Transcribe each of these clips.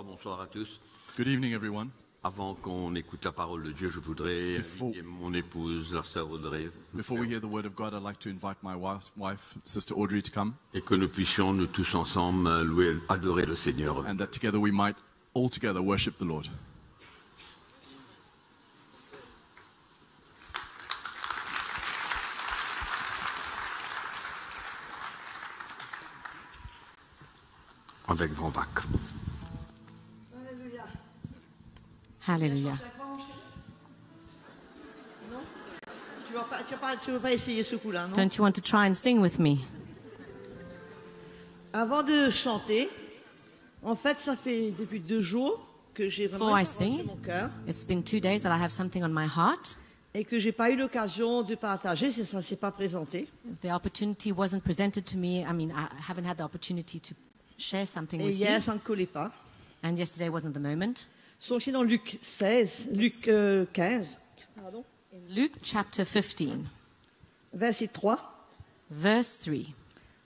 bonsoir à tous. Good evening, everyone. Avant qu'on écoute la parole de Dieu, je voudrais inviter mon épouse, la sœur Audrey, Before we hear the word of God, I'd like to invite my wife, Sister Audrey, to come, et que nous puissions, nous tous ensemble, louer, adorer le Seigneur. and that together we might all together worship the Lord. Avec grand bac. Hallelujah. Non? Tu veux pas essayer ce coup-là, non? Don't you want to try and sing with me? Avant de chanter, en fait, ça fait depuis 2 jours que j'ai vraiment Before I arrangé sing, mon cœur it's been 2 days that I have something on my heart. et que j'ai pas eu l'occasion de partager, ça ne s'est pas présenté. The opportunity wasn't presented to me. I mean, I haven't had the opportunity to share something Et with you. hier, ça ne collait pas. And yesterday wasn't the moment. Sont aussi dans Luc 15, pardon, In Luke chapter 15, verset 3, verse 3.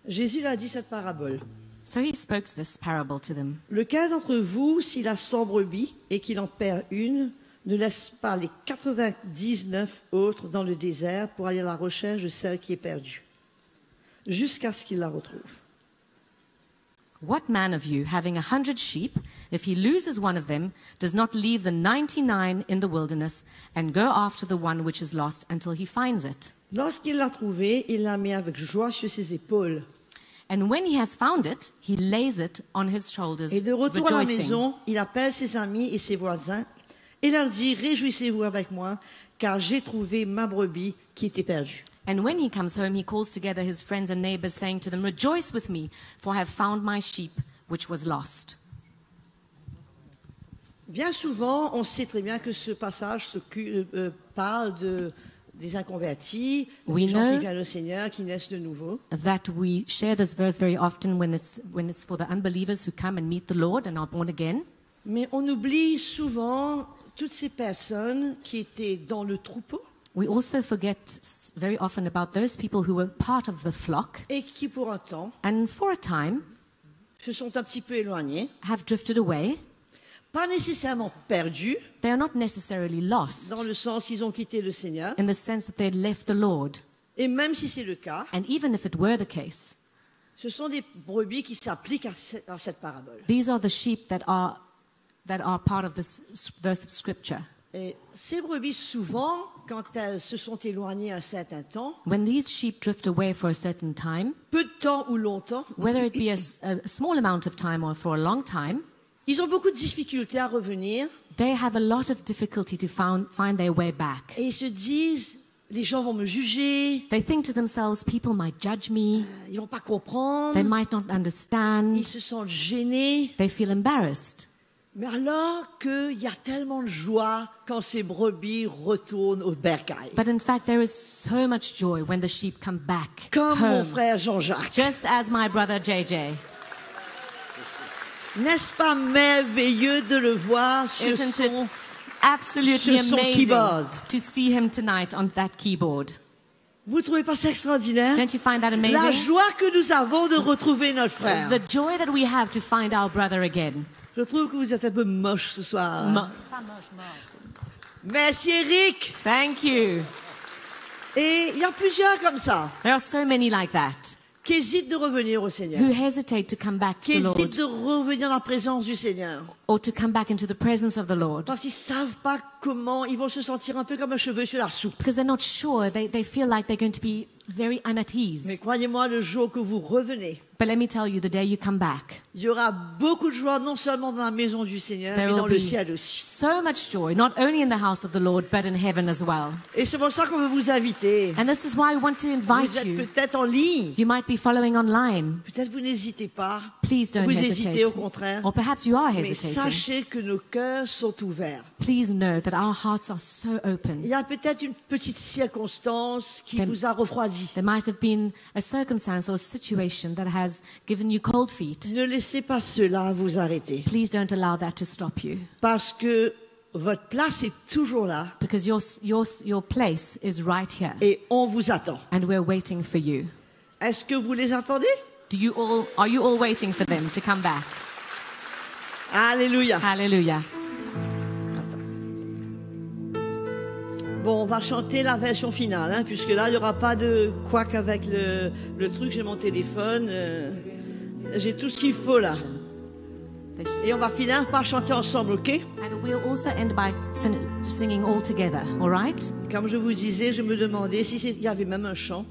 Jésus a dit cette parabole. So he spoke this parable to them. Lequel d'entre vous, s'il a 100 brebis et qu'il en perd une, ne laisse pas les 99 autres dans le désert pour aller à la recherche de celle qui est perdue, jusqu'à ce qu'il la retrouve? What man of you, having 100 sheep, if he loses one of them, does not leave the 99 in the wilderness and go after the one which is lost until he finds it? Lorsqu'il l'a trouvée, il la met avec joie sur ses épaules. And when he has found it, he lays it on his shoulders, Et de retour à la rejoicing. maison, il appelle ses amis et ses voisins et leur dit: réjouissez-vous avec moi, car j'ai trouvé ma brebis qui était perdue. And when he comes home, he calls together his friends and neighbors, saying to them, Rejoice with me, for I have found my sheep which was lost. Bien souvent, on sait très bien que ce passage parle des inconvertis, We des gens qui know viennent au Seigneur, qui naissent de nouveau. That we share this verse very often when it's for the unbelievers who come and meet the Lord and are born again. Mais on oublie souvent toutes ces personnes qui étaient dans le troupeau We also forget very often about those people who were part of the flock et qui, pour un temps, and for a time se sont un petit peu éloignés, have drifted away. pas nécessairement perdus, They are not necessarily lost dans le sens qu'ils ont quitté le Seigneur. in the sense that they had left the Lord. Et même si c'est le cas, And even if it were the case, ce sont des brebis qui s'appliquent à cette parabole. these are the sheep that are part of this verse of scripture. Et ces brebis, souvent, quand elles se sont éloignées un certain temps, When these sheep drift away for a certain time, peu de temps ou longtemps, whether it be a small amount of time or for a long time, ils ont beaucoup de difficultés à revenir they have a lot of difficulty to find their way back. et ils se disent: les gens vont me juger, They think to themselves, people might judge me, ils vont pas comprendre, they might not understand, ils se sentent gênés. they feel embarrassed. Mais alors qu'il y a tellement de joie quand ces brebis retournent au bercail. But in fact, there is so much joy when the sheep come back Comme mon home, frère Jean-Jacques. just as my brother JJ. N'est-ce pas merveilleux de le voir sur Isn't it son... absolutely sur son amazing keyboard. to see him tonight on that keyboard? Vous ne trouvez pas ça extraordinaire? Don't you find that La amazing? joie que nous avons de retrouver notre frère. The joy that we have to find our brother again. Je trouve que vous êtes un peu moche ce soir. Pas moche, Merci Eric. Thank you. Et il y a plusieurs comme ça There are so many like that qui hésitent de revenir au Seigneur, who hesitate to come back to qui the Lord hésitent de revenir dans la présence du Seigneur. or to come back into the presence of the Lord Parce qu'ils savent pas comment, ils vont se sentir un peu comme un cheveu sur la soupe. because they're not sure. They feel like they're going to be very Mais unease. croyez-moi, le jour que vous revenez, But let me tell you, the day you come back, il y aura beaucoup de joie, non seulement dans la maison du Seigneur, there mais dans will le be ciel aussi. so much joy, not only in the house of the Lord, but in heaven as well. Et c'est pour ça qu'on veut vous inviter. And this is why I want to Vous invite êtes you. peut-être en ligne. You might be following online. Peut-être vous n'hésitez pas. Please don't Vous hésitez hesitate. au contraire. Or perhaps you are Mais hesitating. sachez que nos cœurs sont ouverts. Please know that our hearts are so open. Il y a peut-être une petite circonstance qui Then- vous a refroidi. There might have been a circumstance or a situation that has given you cold feet. Ne laissez pas cela vous arrêter. Please don't allow that to stop you, Parce que votre place est toujours là because your place is right here, et on vous attend. and we're waiting for you. Est-ce que vous les attendez? Are you all waiting for them to come back? Alléluia. Hallelujah. Bon, on va chanter la version finale, hein, puisque là, il n'y aura pas de couac avec le truc. J'ai mon téléphone, j'ai tout ce qu'il faut là. Et on va finir par chanter ensemble, ok? And we'll also end by singing all together, all right? Comme je vous disais, je me demandais il y avait même un chant.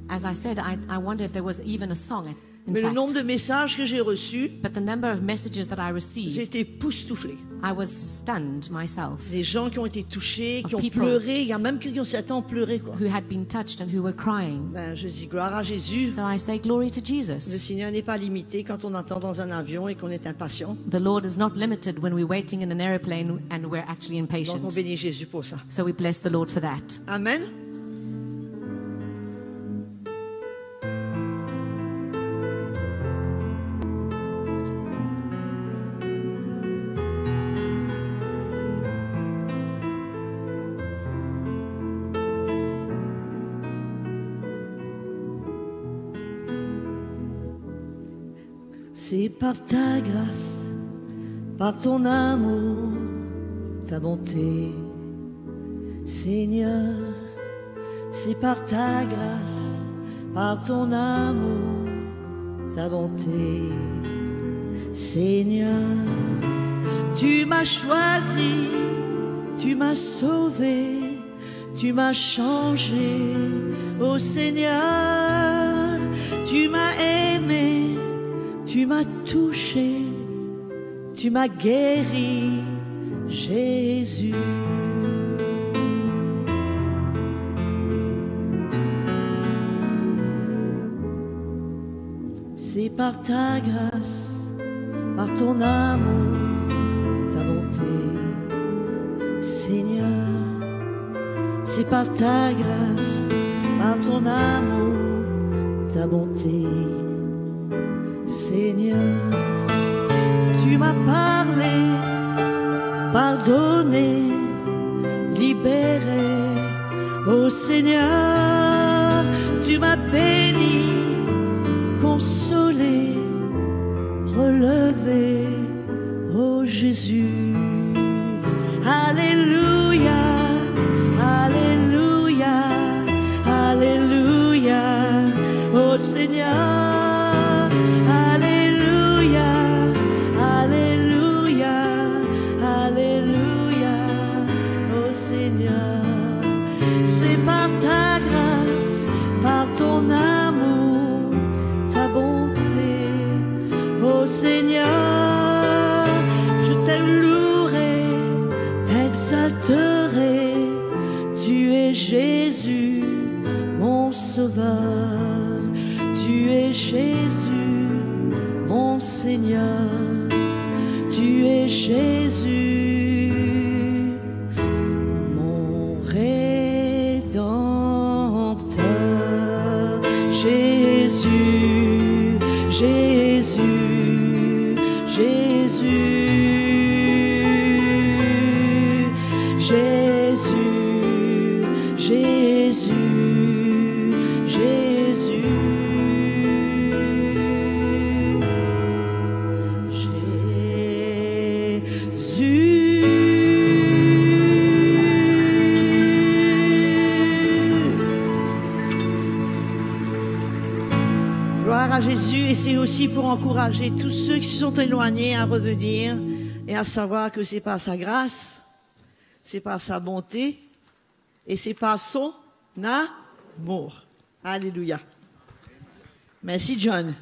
As I said, I wonder if there was even a song. In Mais le fact, nombre de messages que j'ai reçus, but the number of messages that I j'ai received, été époustouflée. I was stunned myself. Des gens qui ont été touchés, qui ont People. pleuré. Il y a même qui ont certains pleuré, quoi. Who had been touched and who were crying. Ben, je dis gloire à Jésus. So I say glory to Le Jesus. Seigneur n'est pas limité quand on entend dans un avion et qu'on est impatient. The Lord is not limited when we're waiting in an airplane and we're actually Donc on impatient. bénit Jésus pour ça. So we bless the Lord for that. Amen. C'est par ta grâce, par ton amour, ta bonté, Seigneur. C'est par ta grâce, par ton amour, ta bonté, Seigneur. Tu m'as choisi, tu m'as sauvé, tu m'as changé, ô Seigneur. Tu m'as aimé, tu m'as touché, tu m'as guéri, Jésus. C'est par ta grâce, par ton amour, ta bonté, Seigneur. C'est par ta grâce, par ton amour, ta bonté, Seigneur. Tu m'as parlé, pardonné, libéré, ô Seigneur. Tu m'as béni, consolé, relevé, ô Jésus. Alléluia, Alléluia, Alléluia, ô Seigneur. Alléluia, Alléluia, Alléluia, ô Seigneur. C'est par ta grâce, par ton amour, ta bonté, ô Seigneur. Je t'aimerai, t'exalterai. Tu es Jésus, mon sauveur. Tu es Jésus, mon Seigneur. Tu es Jésus, mon Rédempteur. Jésus, Jésus, Jésus, Jésus, Jésus, Jésus. Gloire à Jésus, et c'est aussi pour encourager tous ceux qui se sont éloignés à revenir et à savoir que c'est par sa grâce, c'est par sa bonté et c'est par son amour. Alléluia. Merci John.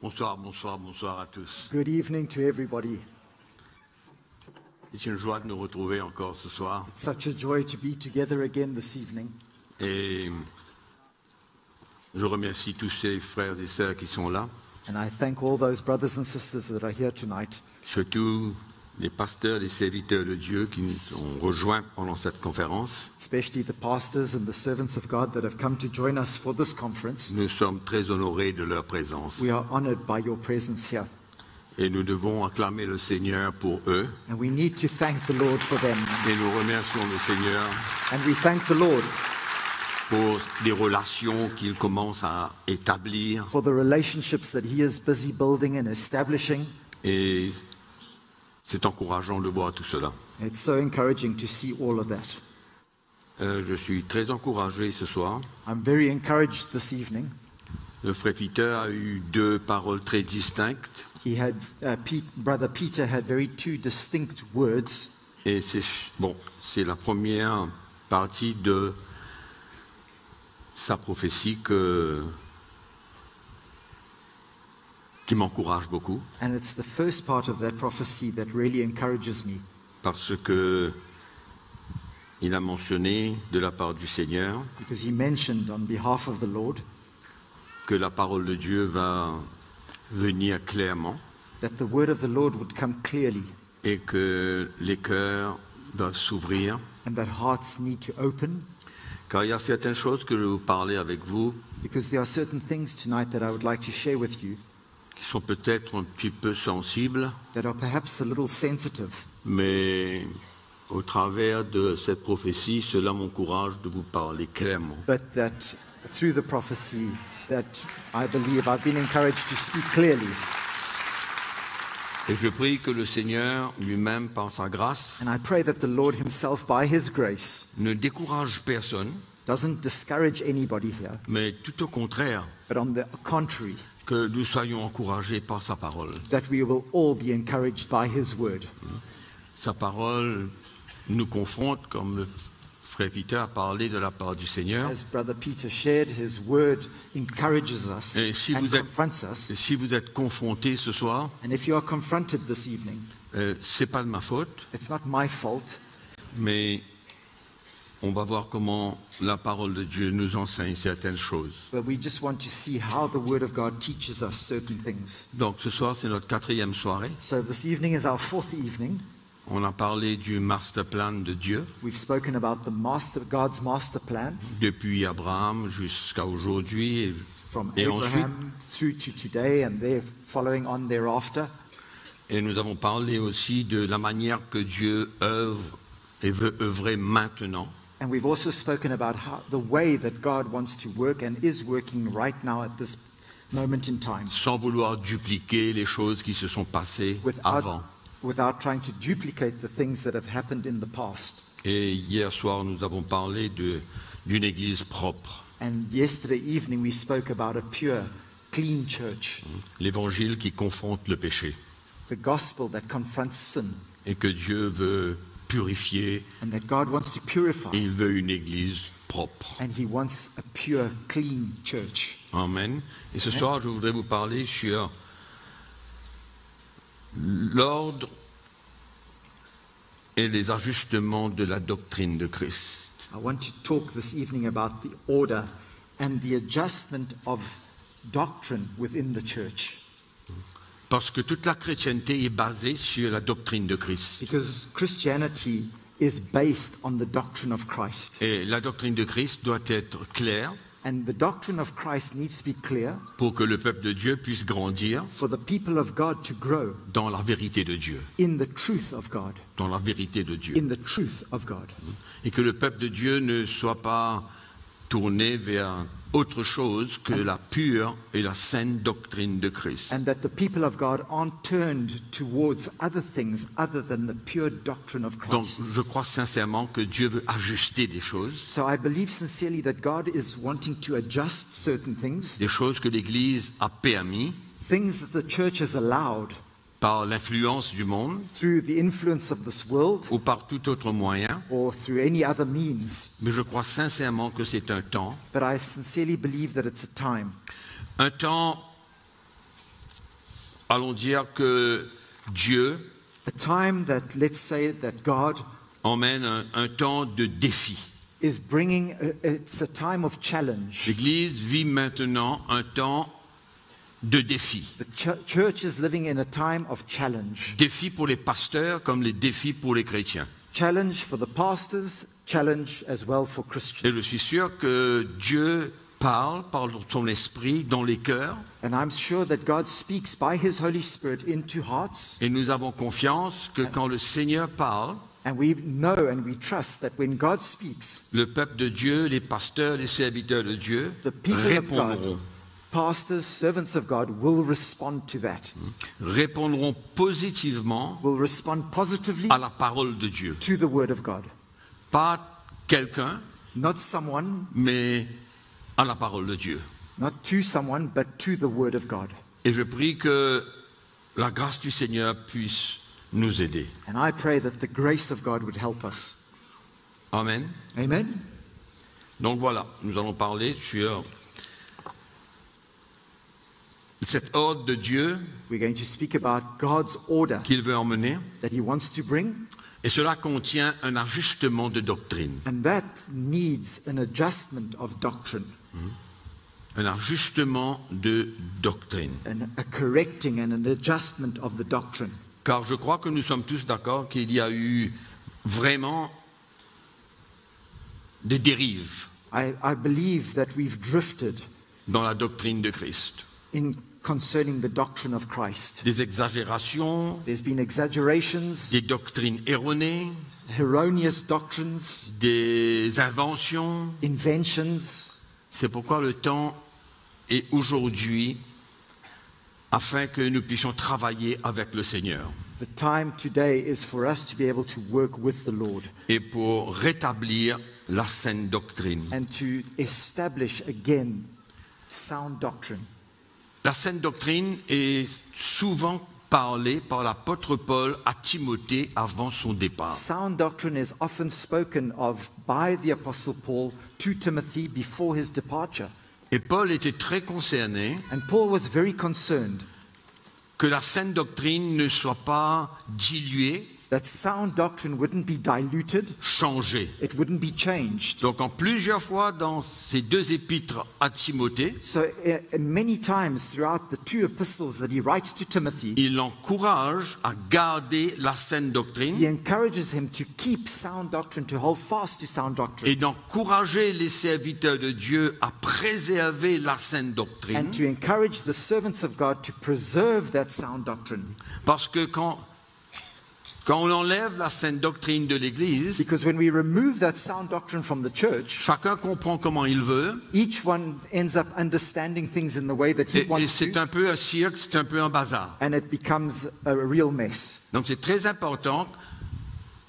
Bonsoir, bonsoir, bonsoir à tous. Good evening to everybody. C'est une joie de nous retrouver encore ce soir. It's such a joy to be together again this evening. Et je remercie tous ces frères et sœurs qui sont là. And I thank all those brothers and sisters that are here tonight, Surtout les pasteurs, les serviteurs de Dieu qui nous ont rejoints pendant cette conférence. especially the pastors and the servants of God that have come to join us for this conference. Nous sommes très honorés de leur présence. We are honored by your presence here, Et nous devons acclamer le Seigneur pour eux. and we need to thank the Lord for them. Et nous remercions le Seigneur And we thank the Lord pour les relations qu'il commence à établir. for the relationships that He is busy building and establishing. Et c'est encourageant de voir tout cela. It's so encouraging to see all of that. Je suis très encouragé ce soir. I'm very encouraged this evening. Le frère Peter a eu deux paroles très distinctes. He had, Brother Peter had two distinct words, Et c'est la première partie de sa prophétie qui m'encourage beaucoup, and it's the first part of that prophecy that really encourages me, parce que il a mentionné de la part du Seigneur because he mentioned on behalf of the Lord que la parole de Dieu va venir clairement that the word of the Lord would come clearly et que les cœurs doivent s'ouvrir. and that hearts need to open, Car il y a certaines choses que je vais vous parler avec vous because there are certain things tonight that I would like to share with you qui sont peut-être un petit peu sensibles, that are perhaps a little sensitive, mais au travers de cette prophétie, cela m'encourage de vous parler clairement. but that through the prophecy that I believe I've been encouraged to speak clearly. Et je prie que le Seigneur lui-même, par sa grâce, And I pray that the Lord himself, by his grace, ne décourage personne, doesn't discourage anybody here, mais tout au contraire, but on the contrary, que nous soyons encouragés par sa parole. that we will all be encouraged by his word. Sa parole nous confronte, comme le frère Peter a parlé de la part du Seigneur. As Brother Peter shared, his word encourages us Et si and vous êtes, confronts us. et si vous êtes confrontés ce soir, And if you are confronted this evening, c'est pas de ma faute, it's not my fault, mais on va voir comment la parole de Dieu nous enseigne certaines choses. but we just want to see how the word of God teaches us certain things. Donc ce soir, c'est notre 4e soirée. So this evening is our 4th evening. On a parlé du master plan de Dieu, We've spoken about God's master plan depuis Abraham jusqu'à aujourd'hui. from Et ensuite, Abraham through to today and there following on thereafter. et nous avons parlé aussi de la manière que Dieu œuvre et veut œuvrer maintenant. And we've also spoken about the way that God wants to work and is working right now at this moment in time, Sans vouloir dupliquer les choses qui se sont passées avant. without trying to duplicate the things that have happened in the past. Et hier soir, nous avons parlé d'une église propre. And yesterday evening we spoke about a pure, clean church, L'évangile qui confronte le péché. the gospel that confronts sin, Et que Dieu veut purifier. and that God wants to purify, Et il veut une église propre. and he wants a pure, clean church. Amen. Et ce soir, je voudrais vous parler sur l'ordre et les ajustements de la doctrine de Christ. I want to talk this evening about the order and the adjustment of doctrine within the church. Parce que toute la chrétienté est basée sur la doctrine de Christ. Because Christianity is based on the doctrine of Christ. Et la doctrine de Christ doit être claire And the doctrine of Christ needs to be clear pour que le peuple de Dieu puisse grandir for the people of God to grow dans la vérité de Dieu. in the truth of God. Dans la vérité de Dieu. In the truth of God. Et que le peuple de Dieu ne soit pas tourné vers autre chose que la pure et la saine doctrine de Christ. And that the people of God aren't turned towards other things other than the pure doctrine of Donc, Christ. je crois sincèrement que Dieu veut ajuster des choses, So I believe sincerely that God is wanting to adjust certain things, des choses que l'Église a permis things that the church has allowed par l'influence du monde through the influence of this world ou par tout autre moyen. or through any other means. Mais je crois sincèrement que c'est un temps, But I sincerely believe that it's un temps, allons dire que Dieu a time that, let's say, that God emmène un temps de défi. is bringing, it's a time of challenge. L'Église vit maintenant un temps de défis. The church is living in a time of challenge. Défis pour les pasteurs comme les défis pour les chrétiens. Challenge for the pastors, challenge as well for Christians. Et je suis sûr que Dieu parle par son esprit dans les cœurs. And I'm sure that God speaks by His Holy Spirit into hearts. Et nous avons confiance que quand le Seigneur parle, And we know and we trust that when God speaks, le peuple de Dieu, les pasteurs, les serviteurs de Dieu the people of répondront. God, pastors, servants of God, will respond to that. Répondront positivement Will respond positively à la parole de Dieu. to the Word of God. Pas quelqu'un, Not someone, mais à la parole de Dieu. not to someone, but to the Word of God. Et je prie que la grâce du Seigneur puisse nous aider. And I pray that the grace of God would help us. Amen. Amen. Donc voilà, nous allons parler sur cet ordre de Dieu We're going to speak about God's order qu'il veut emmener. that He wants to bring, Et cela contient un ajustement de doctrine. and that needs an adjustment of doctrine, Un ajustement de doctrine. and a correcting and an adjustment of the doctrine. Car je crois que nous sommes tous d'accord qu'il y a eu vraiment des dérives I believe that we've drifted dans la doctrine de Christ. in concerning the doctrine of Christ. Des exagérations, There's been exaggerations, des doctrines erronées, erroneous doctrines, des inventions. inventions. C'est pourquoi le temps est aujourd'hui afin que nous puissions travailler avec le Seigneur The time today is for us to be able to work with the Lord et pour rétablir la saine doctrine. and to establish again sound doctrine. La saine doctrine est souvent parlée par l'apôtre Paul à Timothée avant son départ. Sound doctrine is often spoken of by the Apostle Paul to Timothy before his departure. Et Paul était très concerné And Paul was very concerned que la saine doctrine ne soit pas diluée, that sound doctrine wouldn't be diluted, changée. it wouldn't be changed. Donc en plusieurs fois dans ces deux épîtres à Timothée, So many times throughout the two epistles that he writes to Timothy, il l'encourage à garder la saine he doctrine encourages him to keep sound doctrine, to hold fast to sound doctrine, et d'encourager les serviteurs de Dieu à préserver la saine doctrine. and to encourage the servants of God to preserve that sound doctrine. Parce que quand on enlève la saine doctrine de l'Église, Because when we remove that sound doctrine from the church, chacun comprend comment il veut, each one ends up understanding things in the way that he et wants c'est to, un peu un cirque, c'est un peu un bazar. and it becomes a real mess. Donc c'est très important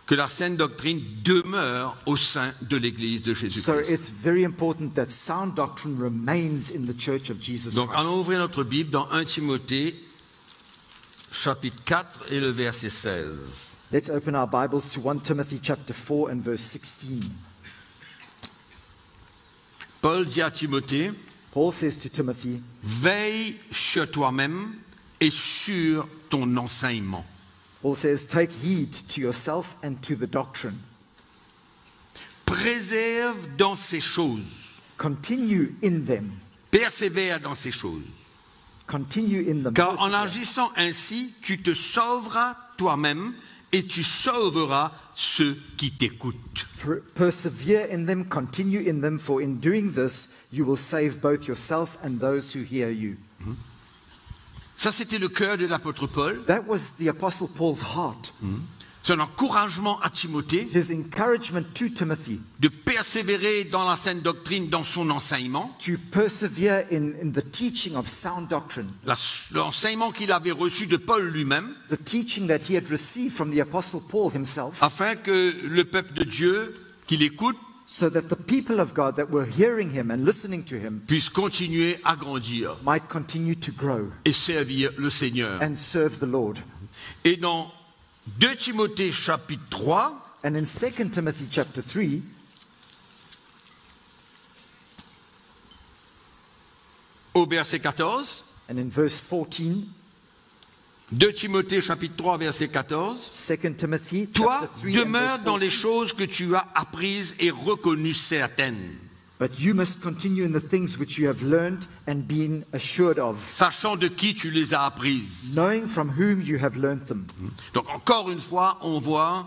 que la saine doctrine demeure au sein de l'Église de So Jésus-Christ. it's very important that sound doctrine remains in the church of Jesus Donc Christ. allons ouvrir notre Bible dans 1 Timothée, chapitre 4 et le verset 16. Let's open our Bibles to 1 Timothy chapter 4 and verse 16. Paul dit à Timothée, Paul says to Timothy, veille sur toi-même et sur ton enseignement. Paul says, take heed to yourself and to the doctrine. Préserve dans ces choses. Continue in them. Persévère dans ces choses. Continue in them. Car en agissant ainsi, tu te sauveras toi-même et tu sauveras ceux qui t'écoutent. Persevere in them, continue in them, for in doing this you will save both yourself and those who hear you. Ça, c'était le cœur de l'apôtre Paul. That was the Apostle Paul's heart. C'est un encouragement à Timothée His encouragement to Timothy de persévérer dans la saine doctrine, dans son enseignement. to persevere in the teaching of sound doctrine, L'enseignement qu'il avait reçu de Paul lui-même, the teaching that he had received from the Apostle Paul himself, afin que le peuple de Dieu qui l'écoute so that the people of God that were hearing him and listening to him puisse continuer à grandir might continue to grow et servir le Seigneur. and serve the Lord. Et dans 2 Timothée chapitre 3, And in 2 Timothy chapter 3, au verset 14, and in verse 14, 2 Timothée chapitre 3 verset 14, 2 Timothy toi chapter 3 and demeure verse dans les 14, choses que tu as apprises et reconnues certaines. But you must continue in the things which you have learned and been assured of, sachant de qui tu les as apprises. knowing from whom you have learned them. Donc encore une fois, on voit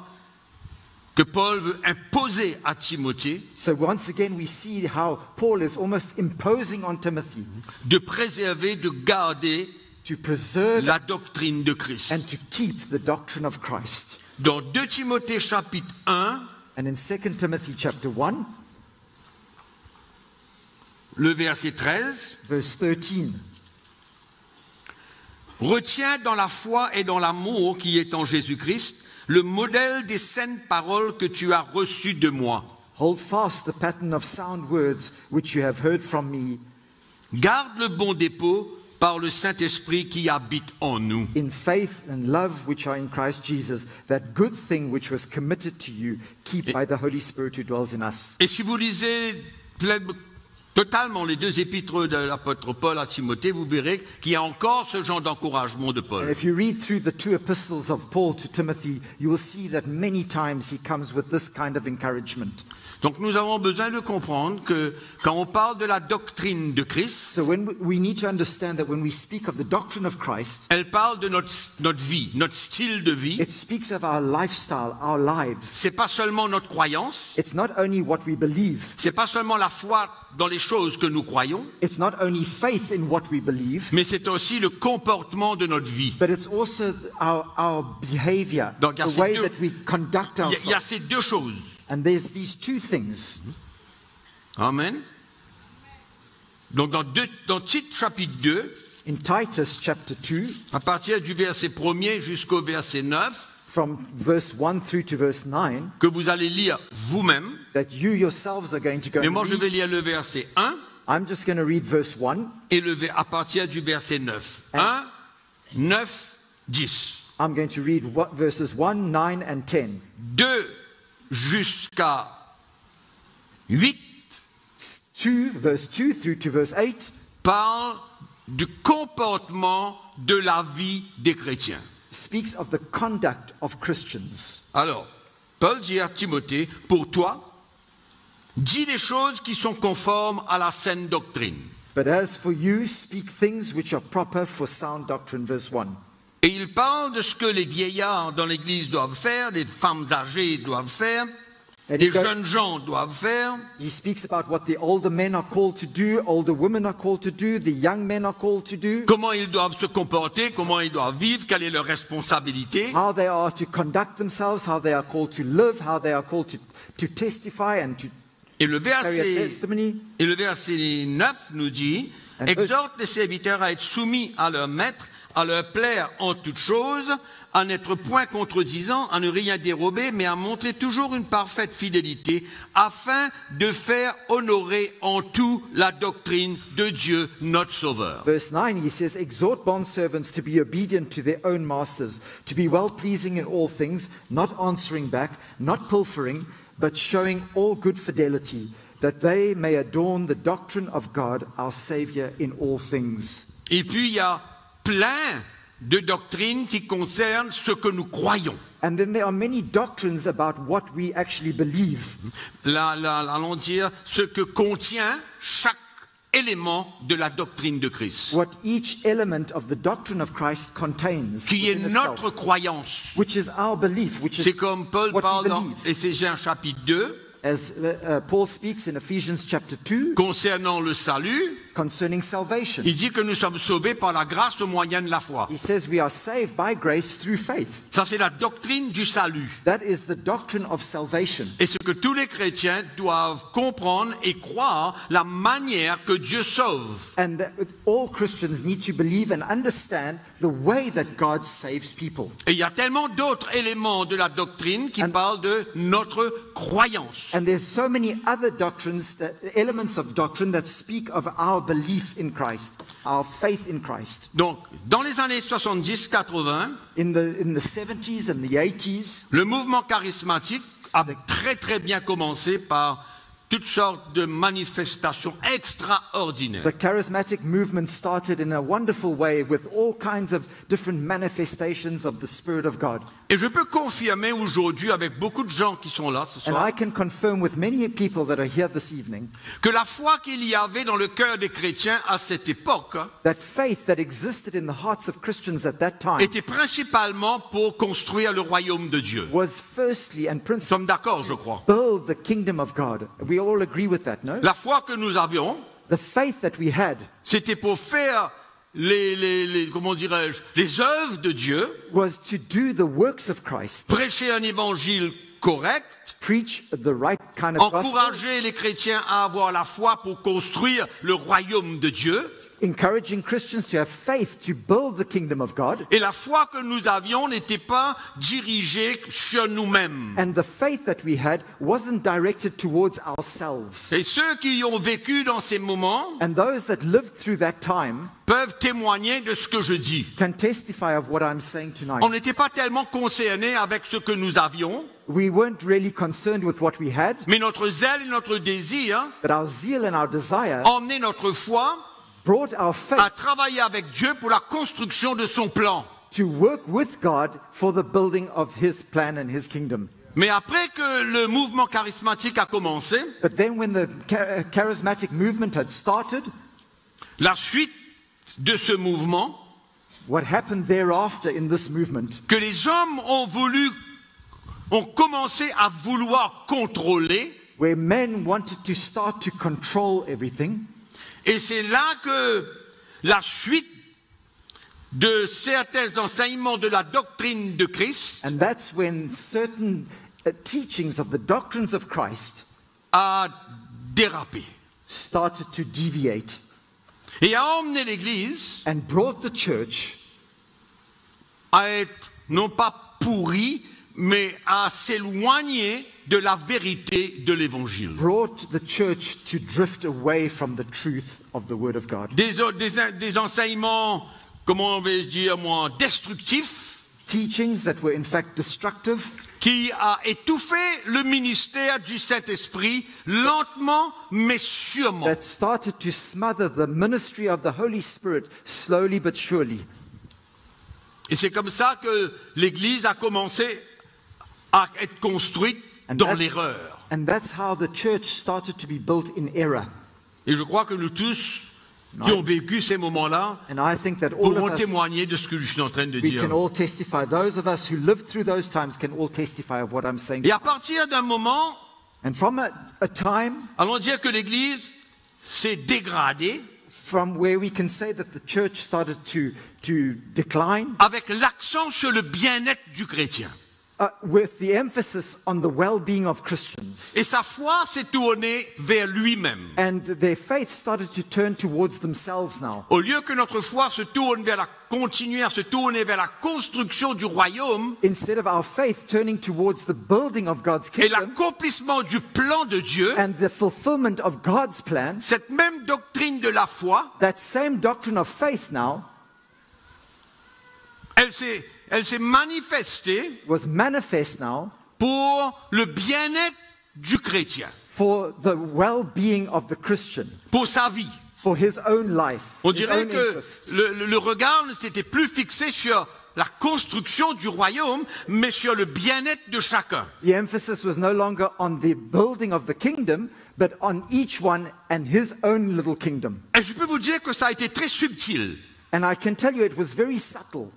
que Paul veut imposer à Timothée So once again we see how Paul is almost imposing on Timothy de préserver, de garder to preserve la doctrine de Christ. and to keep the doctrine of Christ. Dans 2 Timothée chapitre 1, And in 2 Timothy chapter 1, le verset 13, verse 13, retiens dans la foi et dans l'amour qui est en Jésus-Christ le modèle des saines paroles que tu as reçues de moi. hold fast the pattern of sound words which you have heard from me, Garde le bon dépôt par le Saint-Esprit qui habite en nous. in faith and love which are in Christ Jesus, that good thing which was committed to you, keep by the Holy Spirit who dwells in us. Et si vous lisez totalement les 2 épîtres de l'apôtre Paul à Timothée, vous verrez qu'il y a encore ce genre d'encouragement de And Paul. if you read through the 2 epistles of Paul to Timothy, you will see that many times he comes with this kind of encouragement. Donc nous avons besoin de comprendre que quand on parle de la doctrine de Christ, So we need to understand that when we speak of the doctrine of Christ, elle parle de notre vie, notre style de vie. it speaks of our lifestyle, our lives. C'est pas seulement notre croyance, It's not only what we believe, c'est pas seulement la foi dans les choses que nous croyons, it's not only faith in what we believe, mais c'est aussi le comportement de notre vie. but it's also our behavior, Donc, il y a the ces way deux- that we conduct Il y a ces ourselves. 2 choses. And there's these 2 things. Amen. Donc dans Tite chapitre 2, In Titus chapter 2, à partir du verset 1er jusqu'au verset 9, from verse 1 through to verse 9, que vous allez lire vous-même, that you yourselves are going to go mais and moi je vais read. lire le verset 1 I'm just going to read verse 1. et à partir du verset 9. 1, 9, 10. I'm going to read verses 1, 9, and 10. 2 jusqu'à 8 Verse 2 through to verse 8 parle du comportement de la vie des chrétiens. speaks of the conduct of Christians. Alors, Paul dit à Timothée, pour toi, dis des choses qui sont conformes à la saine doctrine. But as for you, speak things which are proper for sound doctrine. Verse 1. Et il parle de ce que les vieillards dans l'Église doivent faire, les femmes âgées doivent faire, And les jeunes gens doivent faire. he speaks about what the older men are called to do, older women are called to do, the young men are called to do, Comment ils doivent se comporter, comment ils doivent vivre, quelle est leur responsabilité. how they are to conduct themselves, how they are called to live, how they are called to testify and to Et le carry a verset, testimony. et le verset 9 nous dit, And exhorte les serviteurs à être soumis à leur maître, à leur plaire en toutes choses, à n'être point contredisant, à ne rien dérober, mais à montrer toujours une parfaite fidélité, afin de faire honorer en tout la doctrine de Dieu, notre Sauveur. Verse 9, he says, exhort bondservants to be obedient to their own masters, to be well-pleasing in all things, not answering back, not pilfering, but showing all good fidelity, that they may adorn the doctrine of God, our Savior, in all things. Et puis il y a plein de doctrines qui concernent ce que nous croyons. And then there are many doctrines about what we actually believe. Allons dire ce que contient chaque élément de la doctrine de Christ, What each element of the doctrine of Christ contains, qui est within notre itself, croyance. which is our belief, which C'est is comme Paul what parle we dans believe. Éphésiens chapitre 2 As Paul speaks in Ephesians chapter 2 concernant le salut. concerning salvation. Il dit que nous sommes sauvés par la grâce au moyen de la foi. He says we are saved by grace through faith. Ça, c'est la doctrine du salut. That is the doctrine of salvation. Et ce que tous les chrétiens doivent comprendre et croire, la manière que Dieu sauve. And that all Christians need to believe and understand the way that God saves people. Et il y a tellement d'autres éléments de la doctrine qui parlent de notre croyance. And there's so many other doctrines, elements of doctrine that speak of our belief in Christ, our faith in Christ. Donc, dans les années 70-80, In the 70s and the 80s, le mouvement charismatique a très très bien commencé par toutes sortes de manifestations extraordinaires. The charismatic movement started in a wonderful way with all kinds of different manifestations of the Spirit of God. Et je peux confirmer aujourd'hui avec beaucoup de gens qui sont là ce And soir I can confirm with many people that are here this evening que la foi qu'il y avait dans le cœur des chrétiens à cette époque that faith that existed in the hearts of Christians at that time était principalement pour construire le royaume de Dieu. was firstly and Nous principally sommes d'accord, je crois. build the kingdom of God. We all agree with that, no? La foi que nous avions, The faith that we had c'était pour faire comment dirais-je, les œuvres de Dieu, was to do the works of Christ, prêcher un évangile correct, preach the right kind of gospel, encourager les chrétiens à avoir la foi pour construire le royaume de Dieu. encouraging Christians to have faith to build the kingdom of God. Et la foi que nous avions n'était pas dirigée sur nous-mêmes. And the faith that we had wasn't directed towards ourselves. Et ceux qui ont vécu dans ces moments And those that lived through that time peuvent témoigner de ce que je dis. can testify of what I'm saying tonight. On n'était pas tellement concernés avec ce que nous avions, We weren't really concerned with what we had, mais notre zèle et notre désir but our zeal and our desire emmenaient notre foi brought our à faith travailler avec Dieu pour la construction de son plan. to work with God for the building of His plan and His kingdom. Mais après que le mouvement charismatique a commencé, But then when the charismatic movement had started, la suite de ce mouvement, what happened thereafter in this movement, que les hommes ont commencé à vouloir contrôler, where men wanted to start to control everything, et c'est là que la suite de certains enseignements de la doctrine de Christ and that's when certain teachings of the doctrines of Christ a dérapé started to deviate et a emmené l'Église and brought the church à être non pas pourrie, mais à s'éloigner de la vérité de l'Évangile. brought the church to drift away from the truth of the Word of God. Des enseignements, comment vais-je dire moi, destructifs, Teachings that were in fact destructive, qui a étouffé le ministère du Saint-Esprit lentement mais sûrement. that started to smother the ministry of the Holy Spirit slowly but surely. Et c'est comme ça que l'Église a commencé à être construite dans l'erreur. And that's how the church started to be built in error. Et je crois que nous tous qui ont vécu ces moments-là And I think that all pourront of us, témoigner de ce que je suis en train de we dire. can all testify. Those of us who lived through those times can all testify of what I'm saying. Et à partir d'un moment, And from a time allons dire que l'Église s'est dégradée from where we can say that the church started to decline, avec l'accent sur le bien-être du chrétien. with the emphasis on the well-being of Christians. Et sa foi s'est tournée vers lui-même. And their faith started to turn towards themselves now. Au lieu que notre foi se tourne continuer à se tourner vers la construction du royaume Instead of our faith turning towards the building of God's et kingdom l'accomplissement du plan de Dieu, and the fulfillment of God's plan, cette même doctrine de la foi, that same doctrine of faith now elle s'est manifestée was manifest now pour le bien-être du chrétien, for the well-being of the Christian, pour sa vie. for his own life, On his dirait own que interests. le regard ne s'était plus fixé sur la construction du royaume, mais sur le bien-être de chacun. The emphasis was no longer on the building of the kingdom, but on each one and his own little kingdom. Et je peux vous dire que ça a été très subtil. And I can tell you it was very subtle.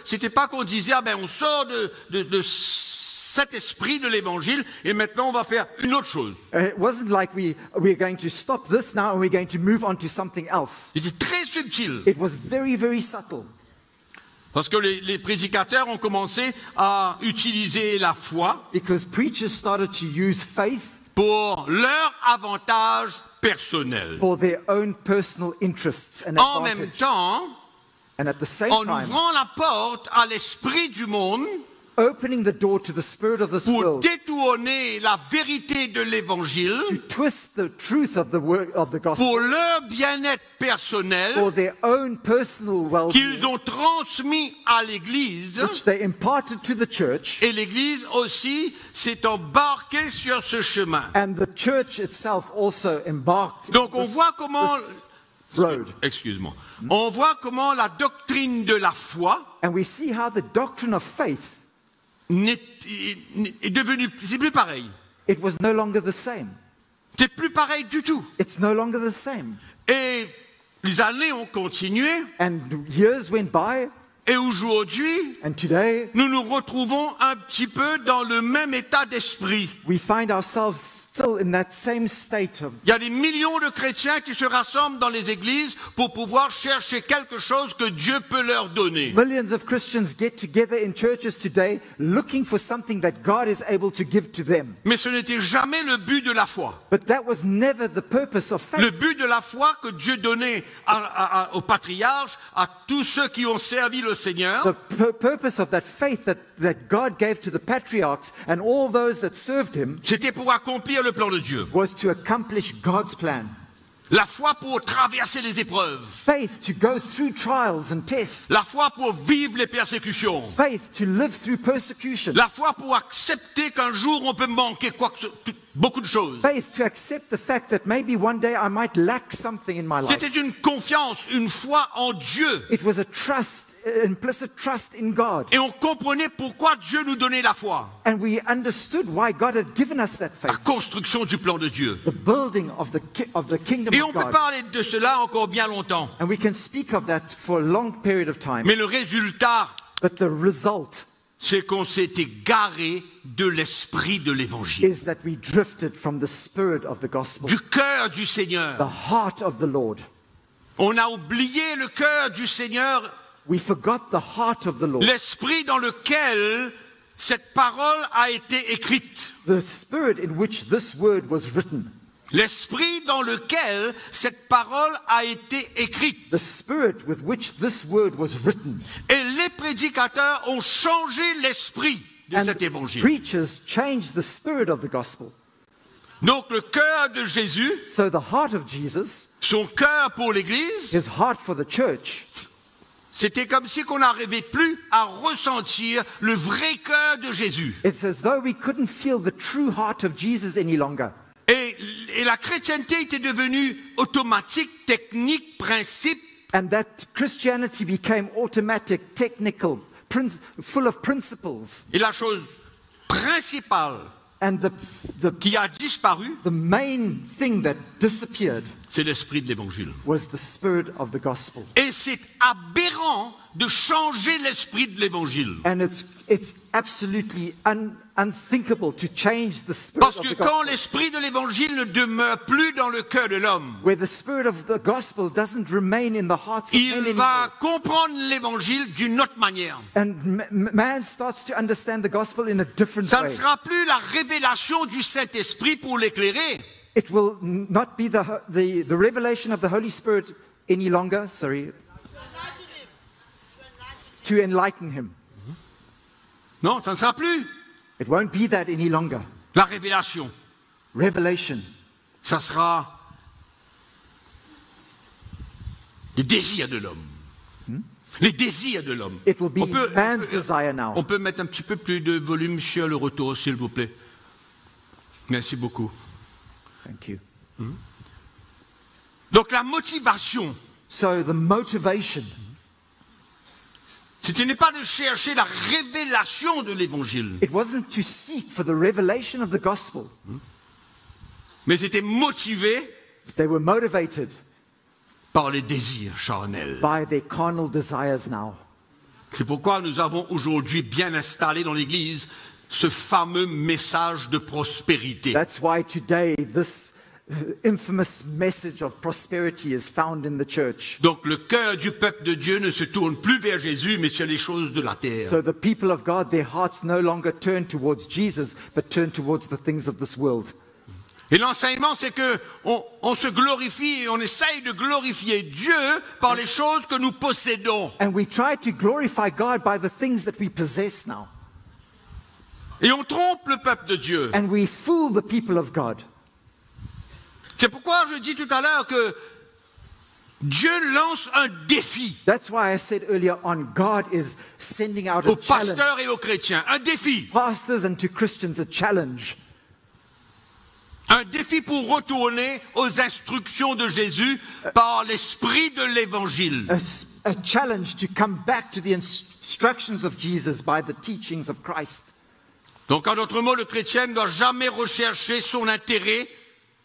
C'était pas qu'on disait, ah ben on sort de cet esprit de l'évangile et maintenant on va faire une autre chose. It wasn't like we're going to stop this now and we're going to move on to something else. C'était très subtil. It was very, very subtle. Parce que les prédicateurs ont commencé à utiliser la foi Because preachers started to use faith pour leur avantage personnel. for their own personal interests and En même advantage. temps, And at the same en time, ouvrant la porte à l'esprit du monde opening the door to the spirit of this pour world, détourner la vérité de l'évangile to twist the truth of the word of the gospel pour leur bien-être personnel for their own personal well-being, qu'ils ont transmis à l'Église. which they imparted to the church, Et l'Église aussi s'est embarquée sur ce chemin. and the church itself also embarked Donc on on voit comment... this road. Excuse-moi. On voit comment la doctrine de la foi And we see how the doctrine of faith, est devenue... C'est plus pareil. it was no longer the same. C'est plus pareil du tout. It's no longer the same. Et les années ont continué. And years went by, Et aujourd'hui, and today nous nous retrouvons un petit peu dans le même état d'esprit. we find ourselves still in that same state of. Il y a des millions de chrétiens qui se rassemblent dans les églises pour pouvoir chercher quelque chose que Dieu peut leur donner. Millions of Christians get together in churches today looking for something that God is able to give to them. Mais ce n'était jamais le but de la foi. But that was never the purpose of Le faith. but de la foi que Dieu donnait aux patriarches, à tous ceux qui ont servi le Seigneur, The purpose of that faith that God gave to the patriarchs and all those that served him c'était pour accomplir le plan de Dieu. was to accomplish God's plan. La foi pour traverser les épreuves. Faith to go through trials and tests. La foi pour vivre les persécutions. Faith to live through persecution. La foi pour accepter qu'un jour on peut manquer beaucoup de choses. Faith to accept the fact that maybe one day I might lack something in my life. C'était une confiance, une foi en Dieu. It was a trust, implicit trust in God. Et on comprenait pourquoi Dieu nous donnait la foi. And we understood why God had given us that La faith. construction du plan de Dieu. The building of the kingdom Et on of peut God. parler de cela encore bien longtemps. And we can speak of that for a long period of time. Mais le résultat, But the result c'est qu'on s'est égaré de l'esprit de l'évangile. is that we drifted from the spirit of the gospel, Du cœur du Seigneur. the heart of the Lord. On a oublié le cœur du Seigneur, We forgot the heart of the Lord, l'esprit dans lequel cette parole a été écrite. the spirit in which this word was written, L'esprit dans lequel cette parole a été écrite. the spirit with which this word was written. Et les prédicateurs ont changé l'esprit de And cet évangile. preachers changed the spirit of the gospel. Donc le cœur de Jésus, So the heart of Jesus, son cœur pour l'Église, his heart for the church, c'était comme si on n'arrivait plus à ressentir le vrai cœur de Jésus. it's as though we couldn't feel the true heart of Jesus any longer. Et la chrétienté était devenue automatique, technique, principe. And that Christianity became automatic, technical, full of principles. Et la chose principale And qui a disparu, the main thing that disappeared c'est l'esprit de l'évangile. was the spirit of the gospel. Et c'est aberrant de changer l'esprit de l'évangile. And it's absolutely unthinkable to change the spirit Parce of que the quand gospel. l'esprit de l'évangile ne demeure plus dans le cœur de l'homme, Where the spirit of the gospel doesn't remain in the hearts of men il va anymore. comprendre l'évangile d'une autre manière. And man starts to understand the gospel in a different Ça ne way. sera plus la révélation du Saint-Esprit pour l'éclairer. It will not be the revelation of the Holy Spirit any longer, to enlighten him. Non, ça ne sera plus It won't be that any longer. la révélation. Revelation. Ça sera les désirs de l'homme. Les désirs de l'homme. It will be man's desire now. On peut mettre un petit peu plus de volume sur le retour, s'il vous plaît. Merci beaucoup. Thank you. Donc la motivation, So the motivation, ce n'est pas de chercher la révélation de l'évangile, it wasn't to seek for the revelation of the gospel. mais c'était motivé They were motivated par les désirs charnels. by their carnal desires now. C'est pourquoi nous avons aujourd'hui bien installé dans l'Église ce fameux message de prospérité. That's why today this infamous message of prosperity is found in the church. Donc le cœur du peuple de Dieu ne se tourne plus vers Jésus, mais sur les choses de la terre. So the people of God, their hearts no longer turn towards Jesus, but turn towards the things of this world. Et l'enseignement, c'est que on se glorifie et on essaye de glorifier Dieu par les choses que nous possédons. And we try to glorify God by the things that we possess now. Et on trompe le peuple de Dieu. And we fool the people of God. C'est pourquoi je dis tout à l'heure que Dieu lance un défi That's why I said earlier on, God is sending out a aux challenge. pasteurs et aux chrétiens. Un défi. Pastors and to Christians, a challenge. Un défi pour retourner aux instructions de Jésus par l'esprit de l'évangile. A challenge to come back to the instructions of Jesus by the teachings of Christ. Donc, en d'autres mots, le chrétien ne doit jamais rechercher son intérêt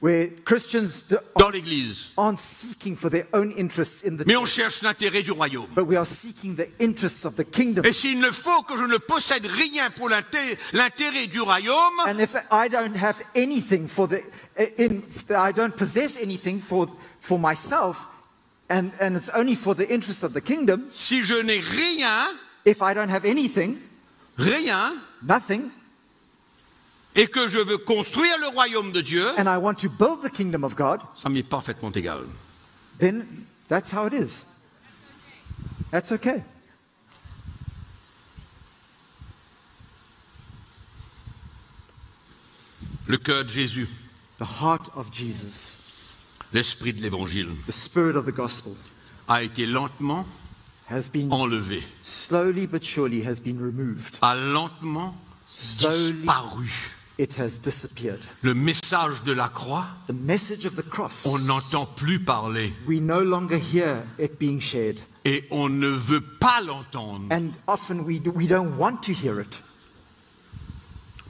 Where Christians dans l'Église. aren't seeking for their own interests in the Mais on church, cherche l'intérêt du royaume. but we are seeking the interests of the kingdom. Et s'il ne faut que je ne possède rien pour l'intérêt du royaume, And if I don't have anything for I don't possess anything for myself, and it's only for the interest of the kingdom, si je n'ai rien, if I don't have anything, nothing, et que je veux construire le royaume de Dieu, and I want to build the kingdom of God, ça m'est parfaitement égal. then that's how it is. That's okay. Le cœur de Jésus, The heart of Jesus, l'esprit de l'évangile, the spirit of the gospel, a été lentement has been enlevé, slowly but surely has been removed. a lentement Slowly. disparu. It has disappeared. Le message de la croix, The message of the cross, on n'entend plus parler we no longer hear it being shared. et on ne veut pas l'entendre. And often we don't want to hear it.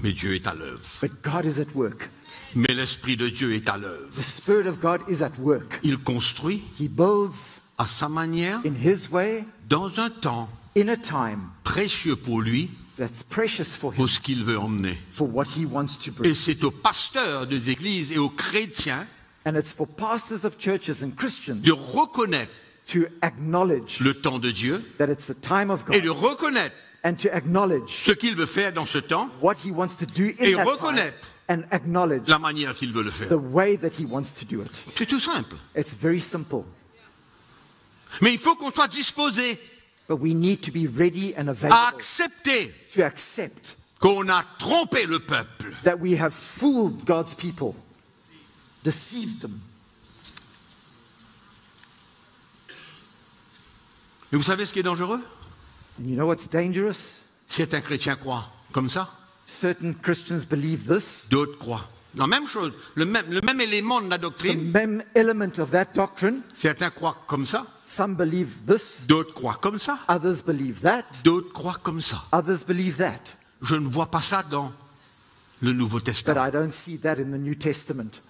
Mais Dieu est à l'œuvre. But God is at work. Mais l'Esprit de Dieu est à l'œuvre. The Spirit of God is at work. Il construit He builds à sa manière, in His way, dans un temps in a time précieux pour lui, that's precious for Him, pour ce qu'il veut emmener. for what He wants to bring. Et c'est aux pasteurs des églises et aux chrétiens And it's for pastors of churches and Christians de reconnaître to acknowledge le temps de Dieu that it's the time of et de God, reconnaître and to acknowledge ce qu'il veut faire dans ce temps what He wants to do et in that time, reconnaître and acknowledge la manière qu'il veut le faire. the way that He wants to do it. C'est tout simple. It's very simple. Mais il faut qu'on soit disposé But we need to be ready and à available accepter to accept qu'on a trompé le peuple. that we have fooled God's people, deceived them. Et vous savez ce qui est dangereux? And you know what's dangerous? Certains chrétiens croient comme ça, Certain Christians believe this. d'autres croient. La même chose, le même élément de la The doctrine. même element of that doctrine. Certains croient comme ça, Some believe this, d'autres croient comme ça, others believe that, d'autres croient comme ça. others believe that. Je ne vois pas ça dans le Nouveau But Testament. I don't see that in the New Testament.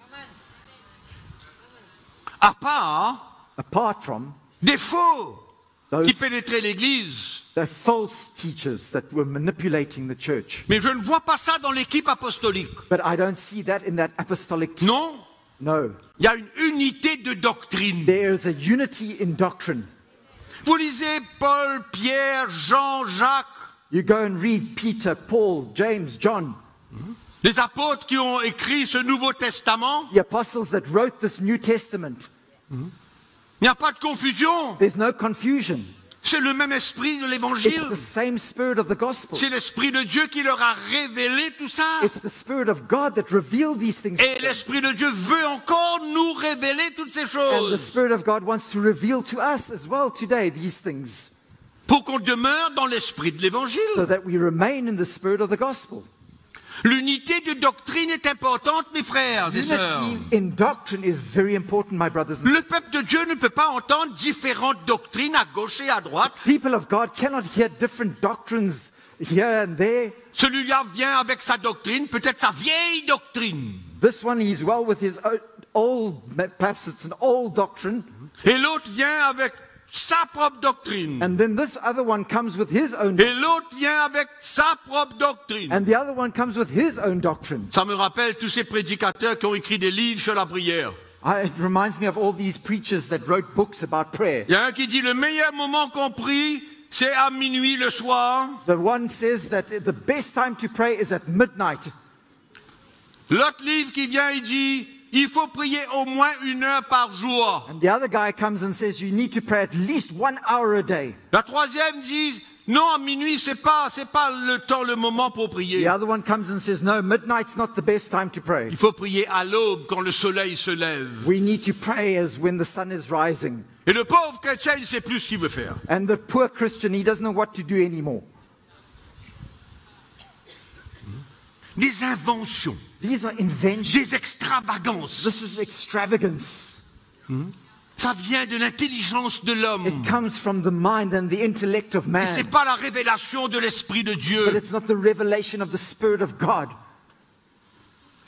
À part Apart from des faux qui those pénétraient l'Église. the false teachers that were manipulating the church. Mais je ne vois pas ça dans l'équipe apostolique. But I don't see that in that apostolic team. Non, No. il y a une unité de doctrine. There is a unity in doctrine. Vous lisez Paul, Pierre, Jean, Jacques, You go and read Peter, Paul, James, John, les apôtres qui ont écrit ce Nouveau Testament. the apostles that wrote this New Testament. Il n'y a pas de confusion. There's no confusion. C'est le même esprit de It's l'évangile. the same spirit of the gospel. C'est l'esprit de Dieu qui leur a révélé tout ça. It's the spirit of God that revealed these things. Et l'esprit de Dieu veut encore nous révéler toutes ces And the choses spirit of God wants to reveal to us as well today these things, pour qu'on demeure dans l'esprit de so l'évangile. that we remain in the spirit of the gospel. L'unité de doctrine est importante, mes frères et sœurs. Unity in doctrine is very important, my brothers and Le peuple de Dieu ne peut pas entendre différentes doctrines à gauche et à droite. people of God cannot hear different doctrines here and there. Celui-là vient avec sa doctrine, peut-être sa vieille doctrine. This one, he's well with his old, perhaps it's an old doctrine. Et l'autre vient avec sa propre doctrine. And then this other one comes with his own, Et l'autre vient avec sa propre doctrine. and the other one comes with his own doctrine. Ça me rappelle tous ces prédicateurs qui ont écrit des livres sur la prière. It reminds me of all these preachers that wrote books about prayer. Il y a un qui dit le meilleur moment qu'on prie, c'est à minuit le soir. The one says that the best time to pray is at midnight. L'autre livre qui vient, il dit il faut prier au moins 1 heure par jour. And the other guy comes and says you need to pray at least 1 hour a day. La troisième dit non, à minuit, c'est pas le temps, le moment pour prier. The other one comes and says, no, midnight's not the best time to pray. Il faut prier à l'aube quand le soleil se lève. We need to pray as when the sun is rising. Et le pauvre chrétien, il ne sait plus ce qu'il veut faire. And the poor Christian, he doesn't know what to do anymore. Des inventions, These are inventions. des extravagances. This is extravagance. Ça vient de l'intelligence de l'homme. It comes from the mind and the intellect of Et man. c'est pas la révélation de l'Esprit de But Dieu. it's not the revelation of the Spirit of God.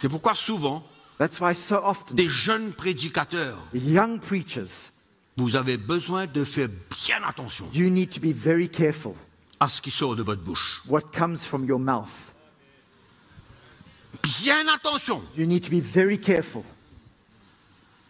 C'est pourquoi souvent, That's why so often, des jeunes prédicateurs, young preachers, vous avez besoin de faire bien attention you need to be very careful à ce qui sort de votre bouche. what comes from your mouth. Bien attention You need to be very careful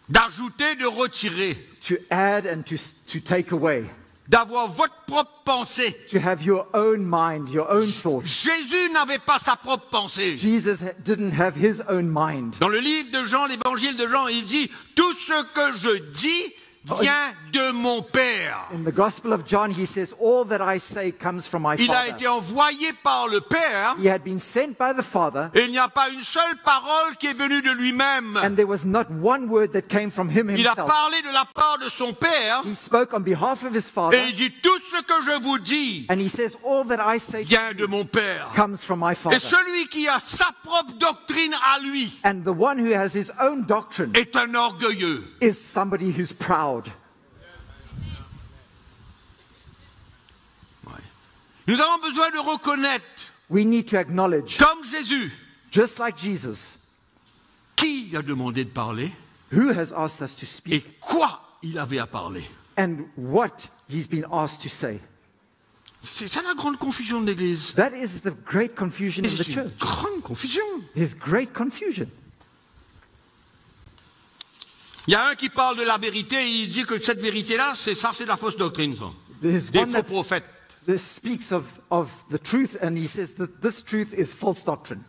d'ajouter, de retirer, to add and to take away, d'avoir votre propre pensée. to have your own mind, your own thoughts. Jésus n'avait pas sa propre pensée. Jesus didn't have his own mind. Dans le livre de Jean, l'évangile de Jean, il dit « Tout ce que je dis vient de mon Père. In the Gospel of John, he says, all that I say comes from my Il a Father. été envoyé par le Père He had been sent by the Father, et il n'y a pas une seule parole qui est venue de lui-même. and there was not one word that came from him Il a himself. parlé de la part de son Père He spoke on behalf of his et Father, il dit « Tout ce que je vous dis and he says, all that I say vient de mon Père. » comes from my Et Father. celui qui a sa propre doctrine à lui And the one who has his own doctrine est un orgueilleux. is somebody who's proud. Nous avons besoin de reconnaître, We need to acknowledge, comme Jésus, just like Jesus, qui a demandé de parler who has asked us to et speak quoi il avait à parler. and what he's been asked to say. C'est ça la grande confusion de l'Église. That is the great confusion in the C'est une church. grande confusion. There's great confusion. Il y a un qui parle de la vérité et il dit que cette vérité-là, c'est de la fausse doctrine, ça. There's Des one faux that prophètes. speaks of the truth, and he says that this truth is false doctrine.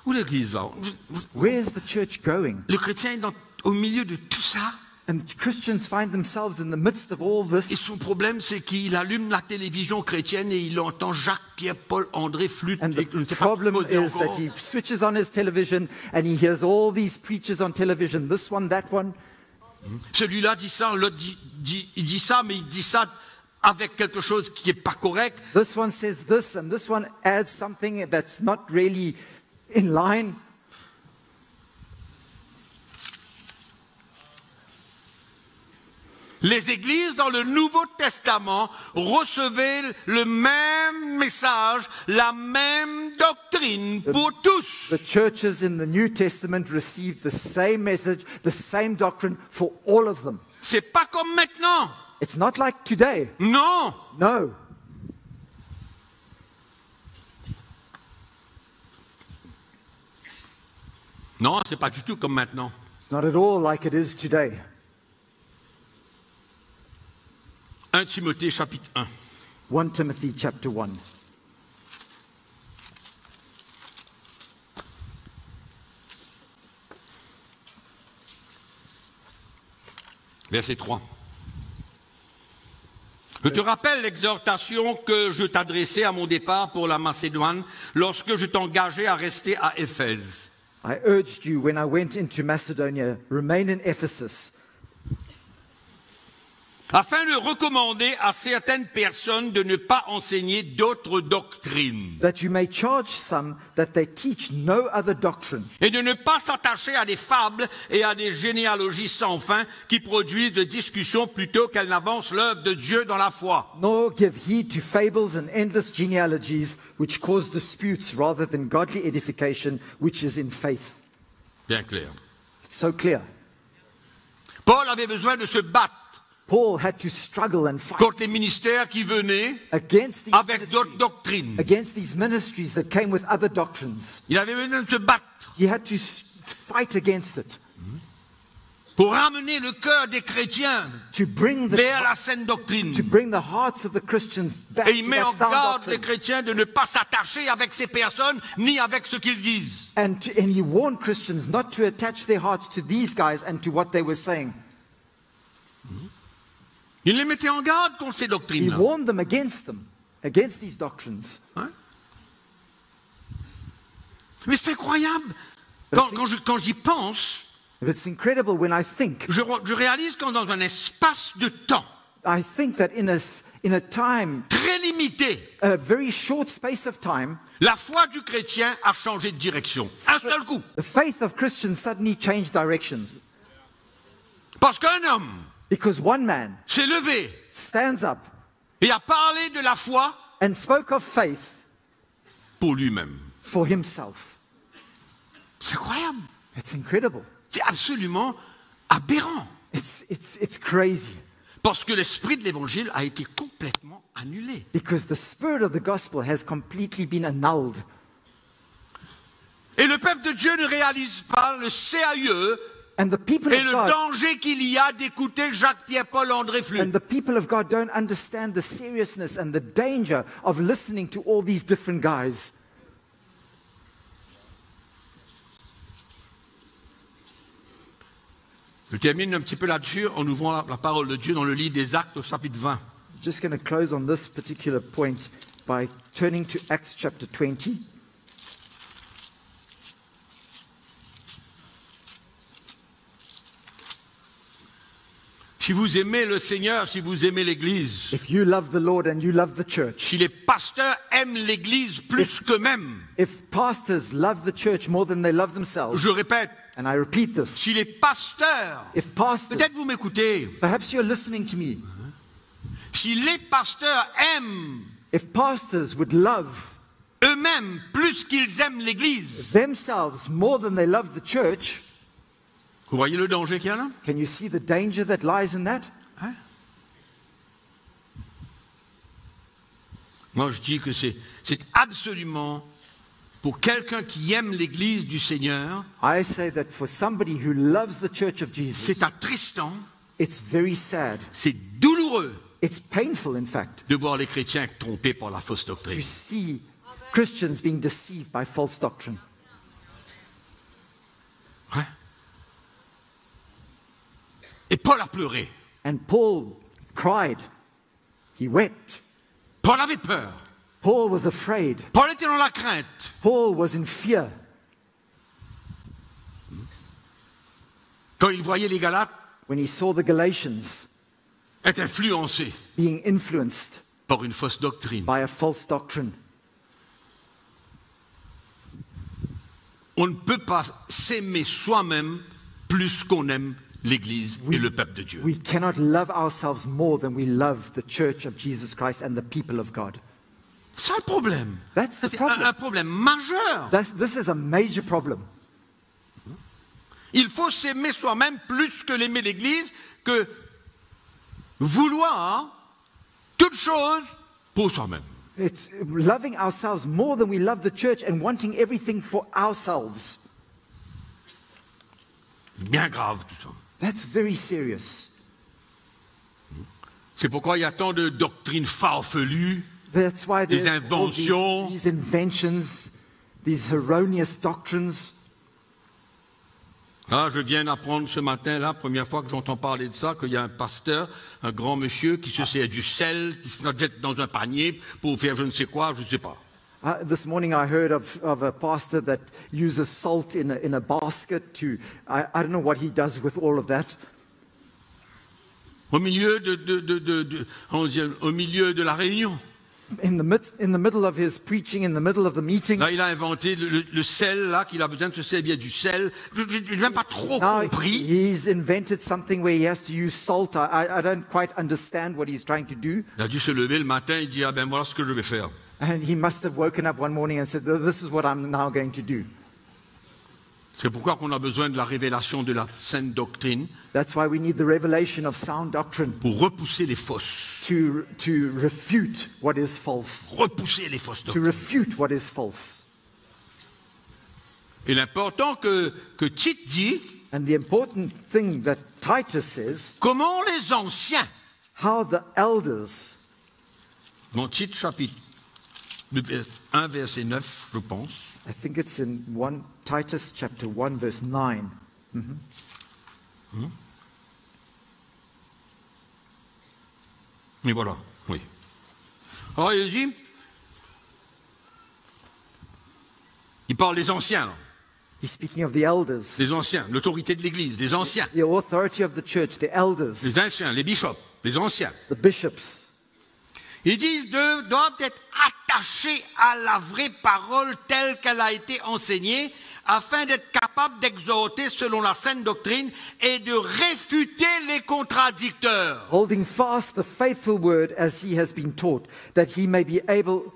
Où l'Église va? Where is the church going? Le chrétien est au milieu de tout ça. And Christians find themselves in the midst of all Et this. son problème, c'est qu'il allume la télévision chrétienne et il entend Jacques, Pierre, Paul, André, flûte. And Et the je ne sais pas problem poser is that encore. he switches on his television and he hears all these preachers on television, this one, that one. Celui-là dit ça, l'autre il dit ça, mais il dit ça avec quelque chose qui n'est pas correct. This one says this, and this one adds something that's not really in line. Les églises dans le Nouveau Testament recevaient le même message, la même doctrine pour tous. The churches in the New Testament received the same message, the same doctrine for all of them. C'est pas comme maintenant. It's not like today. Non. No. Non, c'est pas du tout comme maintenant. It's not at all like it is today. 1 Timothée chapitre 1. 1 Timothy chapter 1. Verset 3. Je te rappelle l'exhortation que je t'adressais à mon départ pour la Macédoine lorsque je t'engageais à rester à Éphèse. I urged you when I went into Macedonia, remain in Ephesus, Afin de recommander à certaines personnes de ne pas enseigner d'autres doctrines that you may charge some that they teach no other doctrine, et de ne pas s'attacher à des fables et à des généalogies sans fin qui produisent de discussions plutôt qu'elles n'avancent l'œuvre de Dieu dans la foi. nor give heed to fables and endless genealogies which cause disputes rather than godly edification which is in faith. Bien clair. It's so clear. Paul avait besoin de se battre Paul had to struggle and fight contre les ministères qui venaient against these avec d'autres doctrines. ministries that came with other doctrines. Il avait besoin de se battre He had to fight against it, pour ramener le cœur des chrétiens to bring vers la saine doctrine. the hearts of the Christians back Et il to met that en sound garde les doctrine. chrétiens de ne pas s'attacher avec ces personnes ni avec ce qu'ils disent. And he warned Christians not to attach their hearts to these guys and to what they were saying. Il les mettait en garde contre ces He doctrines-là. warned them, against these doctrines. Hein? Mais c'est incroyable. Quand j'y pense, It's incredible when I think. je réalise qu'en dans un espace de temps I think that in a time, très limité, a very short space of time, la foi du chrétien a changé de direction. Un seul coup. the faith of Christians suddenly changed directions. Parce qu'un homme Because one man s'est levé stands up et a parlé de la foi and spoke of faith pour lui-même. for himself. C'est incroyable. It's incredible. C'est absolument aberrant. It's crazy. Parce que l'esprit de l'évangile a été complètement annulé. Because the spirit of the gospel has completely been annulled. Et le peuple de Dieu ne réalise pas le sérieux And the people et of le God danger qu'il y a d'écouter Jacques-Pierre-Paul-André Flux. and the people of God don't understand the seriousness and the danger of listening to all these different guys. Je termine un petit peu là-dessus en ouvrant la parole de Dieu dans le livre des Actes au chapitre 20. Just going to close on this particular point by turning to Acts chapter 20. Si vous aimez le Seigneur, si vous aimez l'Église, If you love the Lord and you love the church, si les pasteurs aiment l'Église plus qu'eux-mêmes, if pastors love the church more than they love themselves, je répète, and I repeat this, si les pasteurs, if pastors, peut-être vous m'écoutez, perhaps you're listening to me, si les pasteurs aiment if pastors would love eux-mêmes plus qu'ils aiment l'Église, themselves more than they love the church, vous voyez le danger qu'il y a là? can you see the danger that lies in that? Hein? Moi je dis que c'est absolument, pour quelqu'un qui aime l'Église du Seigneur, I say that for somebody who loves the church of Jesus, c'est attristant, it's very sad. c'est douloureux It's painful, in fact, de voir les chrétiens trompés par la fausse to doctrine. see Christians being deceived by false doctrine. Hein? Et Paul a pleuré. And Paul cried. He wept. Paul avait peur. Paul was afraid. Paul était dans la crainte. Paul was in fear. Quand il voyait les Galates When he saw the Galatians être influencés being influenced par une fausse doctrine. by a false doctrine. On ne peut pas s'aimer soi-même plus qu'on aime l'Église et le peuple de Dieu. We cannot love ourselves more than we love the church of Jesus Christ and the people of God. C'est un problème. That's the C'est problem. un problème majeur. This is a major problem. Il faut s'aimer soi-même plus que l'aimer l'Église, que vouloir toute chose pour soi-même. It's loving ourselves more than we love the church and wanting everything for ourselves. Bien grave tout ça. That's very serious. C'est pourquoi il y a tant de doctrines farfelues, That's why Des there's all inventions. these inventions, these erroneous doctrines. Ah, je viens d'apprendre ce matin, là, première fois que j'entends parler de ça, qu'il y a un pasteur, un grand monsieur, qui se sert du sel, qui se jette dans un panier pour faire je ne sais quoi, je ne sais pas. This morning I heard of a pastor that uses salt in a basket to, I don't know what he does with all of that. Au milieu au milieu de la réunion. In the middle of his preaching, in the middle of the meeting, Là, il a inventé le sel, là, qu'il a besoin de se servir du sel. Je n'ai même pas trop now compris. he's invented something where he has to use salt. I don't quite understand what he's trying to do. Il a dû se lever le matin, il dit, ah ben voilà ce que je vais faire. And he must have woken up one morning and said, this is what I'm now going to do. C'est pourquoi qu'on a besoin de la révélation de la sainte doctrine That's why we need the revelation of sound doctrine pour repousser les fausses. to refute what is false. Repousser les fausses To doctrines. refute what is false. Et l'important que Tite dit, And the important thing that Titus says, comment les anciens, how the elders, mon Tite chapitre 1 verset 9, je pense, I think it's in Titus chapter 1 verse 9. 。Mais voilà, oui. Alors il dit, il parle des anciens, là. He's speaking of the elders, Les anciens, l'autorité de l'Église, les anciens, the authority of the church, the elders, les anciens, les bishops, les anciens. the bishops. Il dit ils doivent être attachés à la vraie parole telle qu'elle a été enseignée, afin d'être capables d'exhorter selon la saine doctrine et de réfuter les contradicteurs. Holding fast the faithful word as he has been taught, that he may be able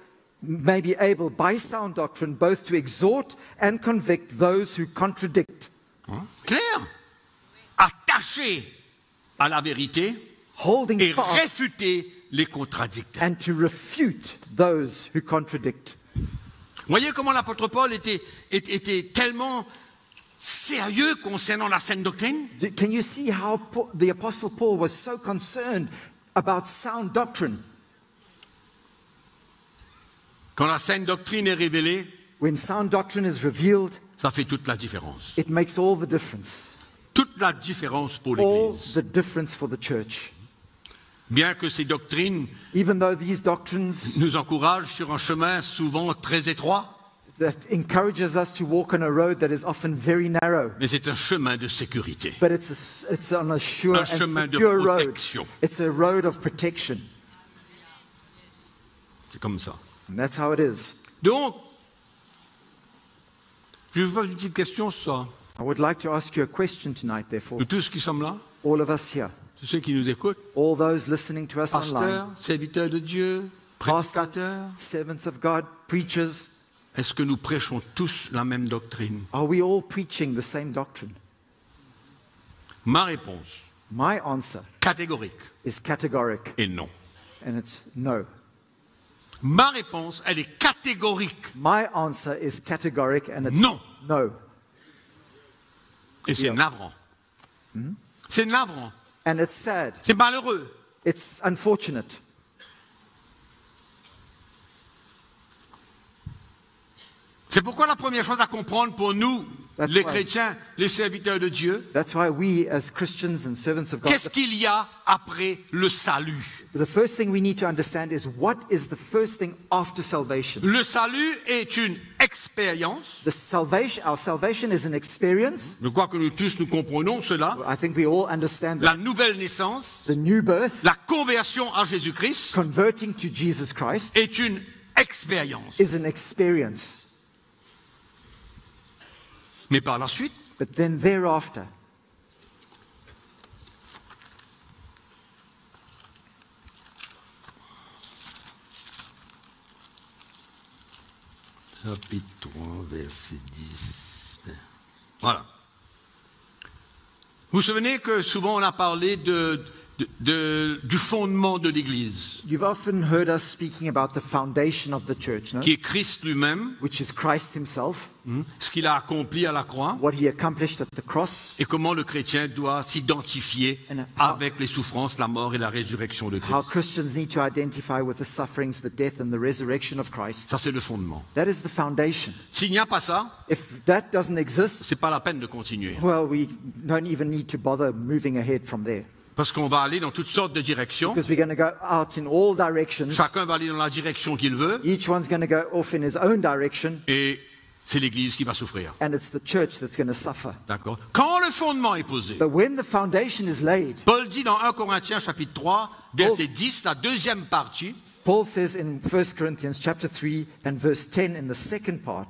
by sound doctrine both to exhort and convict those who contradict. Clair? Attachés à la vérité Holding et fast réfuter les contradicteurs. and to refute those who contradict. Vous voyez comment l'apôtre Paul était tellement sérieux concernant la saine doctrine? Can you see how the Apostle Paul was so concerned about sound doctrine? Quand la saine doctrine est révélée, When sound doctrine is revealed, ça fait toute la différence. it makes all the difference. Toute la différence pour All l'Église. the difference for the church. Bien que ces doctrines Even though these doctrines nous encouragent sur un chemin souvent très étroit, that encourages us to walk on a road that is often very narrow, mais c'est un chemin de sécurité. but it's on a sure Un and chemin de secure road. protection. It's a road of protection. C'est comme ça. And that's how it is. Donc, je vais vous poser une petite question sur ça. I would like to ask you a question tonight, therefore, Nous tous qui sommes là, all of us here, tous ceux qui nous écoutent, all those listening to us online, pasteurs, serviteurs de Dieu, pastors, prédicateurs, servants of God, preachers, est-ce que nous prêchons tous la même doctrine? are we all preaching the same doctrine? Ma réponse, My answer catégorique, is categoric, est non. and it's no. Ma réponse, elle est catégorique. My answer is categoric, and it's Non. no. Et c'est navrant. C'est navrant. And it's sad. C'est malheureux. It's unfortunate. C'est pourquoi la première chose à comprendre pour nous, That's les why. chrétiens, les serviteurs de Dieu, That's why we, as Christians and servants of God, qu'est-ce qu'il y a après le salut? the first thing we need to understand is what is the first thing after salvation. Le salut est une expérience. Our salvation is an experience. Je crois que nous tous nous comprenons cela. I think we all understand La that. nouvelle naissance, The new birth, la conversion à Jésus-Christ converting to Jesus Christ, est une expérience. is an experience. Mais par la suite, But then thereafter, chapitre 3, verset 10. Voilà. Vous vous souvenez que souvent on a parlé du fondement de l'Église, you've often heard us speaking about the foundation of the church, no? qui est Christ lui-même, Which is Christ himself, ce qu'il a accompli à la croix, what he accomplished at the cross, et comment le chrétien doit s'identifier And avec les souffrances, la mort et la résurrection de how Christ. Christians need to identify with the sufferings, the death, and the resurrection of Christ. Ça, c'est le fondement. That is the foundation. S'il n'y a pas ça, If that doesn't exist, c'est pas la peine de continuer. well, we don't even need to bother moving ahead from there. Parce qu'on va aller dans toutes sortes de directions. Because we're going to go out in all directions. Chacun va aller dans la direction qu'il veut. Each one's going to go off in his own direction, Et c'est l'Église qui va souffrir. and it's the church that's going to suffer. D'accord? Quand le fondement est posé, But when the foundation is laid, Paul dit dans 1 Corinthiens chapitre 3, verset 10, la deuxième partie, Paul says in 1 Corinthians chapter 3 and verse 10 in the second part,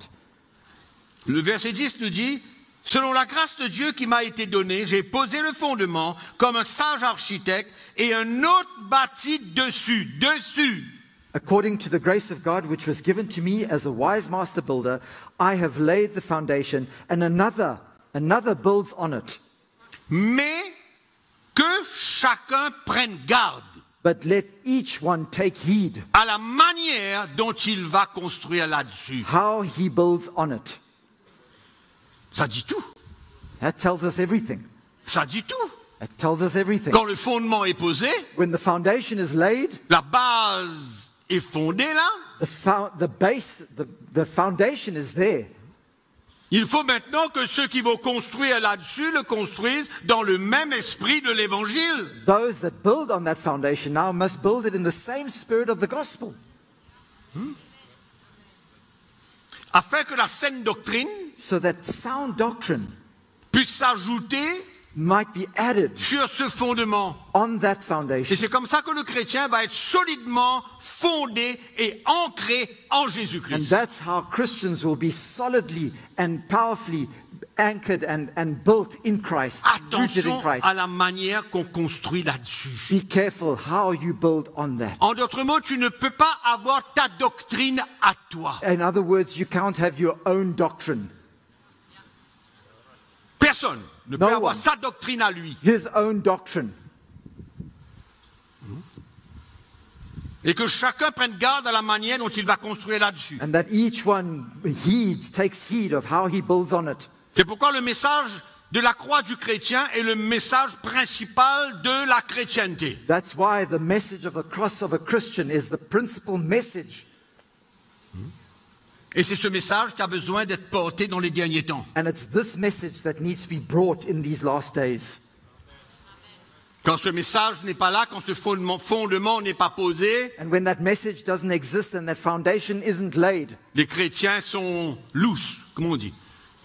le verset 10 nous dit, selon la grâce de Dieu qui m'a été donnée, j'ai posé le fondement comme un sage architecte et un autre bâti dessus. according to the grace of God which was given to me as a wise master builder, I have laid the foundation, and another builds on it. Mais que chacun prenne garde But let each one take heed à la manière dont il va construire là-dessus. how he builds on it. Ça dit tout. That tells us everything. Ça dit tout. That tells us everything. Quand le fondement est posé, When the foundation is laid, la base est fondée là, the foundation is there. Il faut maintenant que ceux qui vont construire là-dessus le construisent dans le même esprit de l'évangile. Those that build on that foundation now must build it in the same spirit of the gospel. Afin que la saine doctrine So that sound doctrine puisse s'ajouter might be added sur ce fondement. on that Et foundation. c'est comme ça que le chrétien va être solidement fondé et ancré en And Jésus-Christ. that's how Christians will be solidly and powerfully anchored and built in Christ, rooted in Attention Christ. à la manière qu'on construit là-dessus. Be careful how you build on that. En d'autres mots, tu ne peux pas avoir ta doctrine à toi. In other words, you can't have your own doctrine, Personne ne No peut avoir one. sa doctrine à lui. his own doctrine. Et que chacun prenne garde à la manière dont il va construire là-dessus. And that each one takes heed of how he builds on it. C'est pourquoi le message de la croix du chrétien est le message principal de la chrétienté. That's why the message of the cross of a Christian is the principal message. Et c'est ce message qui a besoin d'être porté dans les derniers temps. And it's this message that needs to be brought in these last days. Quand ce message n'est pas là, quand ce fondement n'est pas posé, And when that message doesn't exist and that foundation isn't laid, les chrétiens sont loose, comme on dit.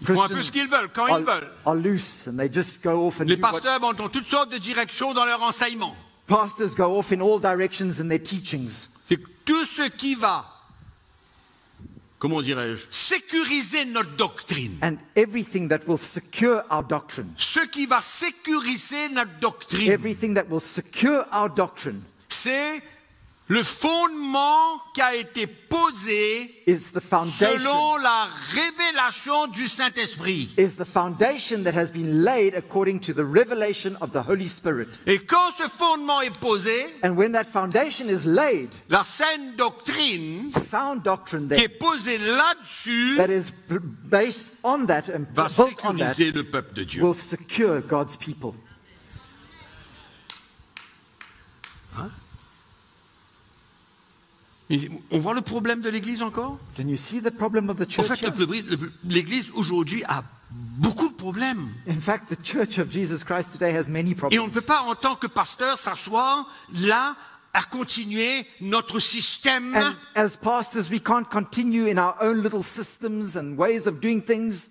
Ils font un peu ce qu'ils veulent, quand ils veulent. are loose and they just go off and Les do what pasteurs vont dans toutes sortes de directions dans leur enseignement. pastors go off in all directions in their teachings. C'est tout ce qui va, comment dirais-je, sécuriser notre doctrine. And everything that will secure our doctrine, Ce qui va sécuriser notre doctrine, everything that will secure our doctrine c'est le fondement qui a été posé is the foundation, selon la révélation du Saint-Esprit. that has been laid according to the revelation of the Holy Spirit. Et quand ce fondement est posé, And when that foundation is laid, la saine doctrine sound doctrine qui est that, posée là-dessus that is based on that and va built on that sécuriser le peuple de Dieu. will secure God's people. Et on voit le problème de l'Église encore? Can you see the problem of the En church fait, here? l'Église aujourd'hui a beaucoup de problèmes. In fact, the church of Jesus Christ today has many Et on ne problems. peut pas, en tant que pasteur, s'asseoir là à continuer notre système. And as pastors, we can't continue in our own little systems and ways of doing things.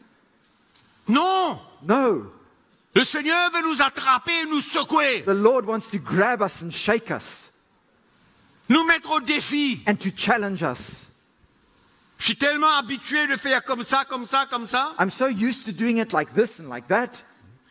Non! No, Le Seigneur veut nous attraper et nous secouer, the Lord wants to grab us and shake us nous mettre au défi. and to challenge us. Je suis tellement habitué de faire comme ça, comme ça, comme ça. I'm so used to doing it like this and like that.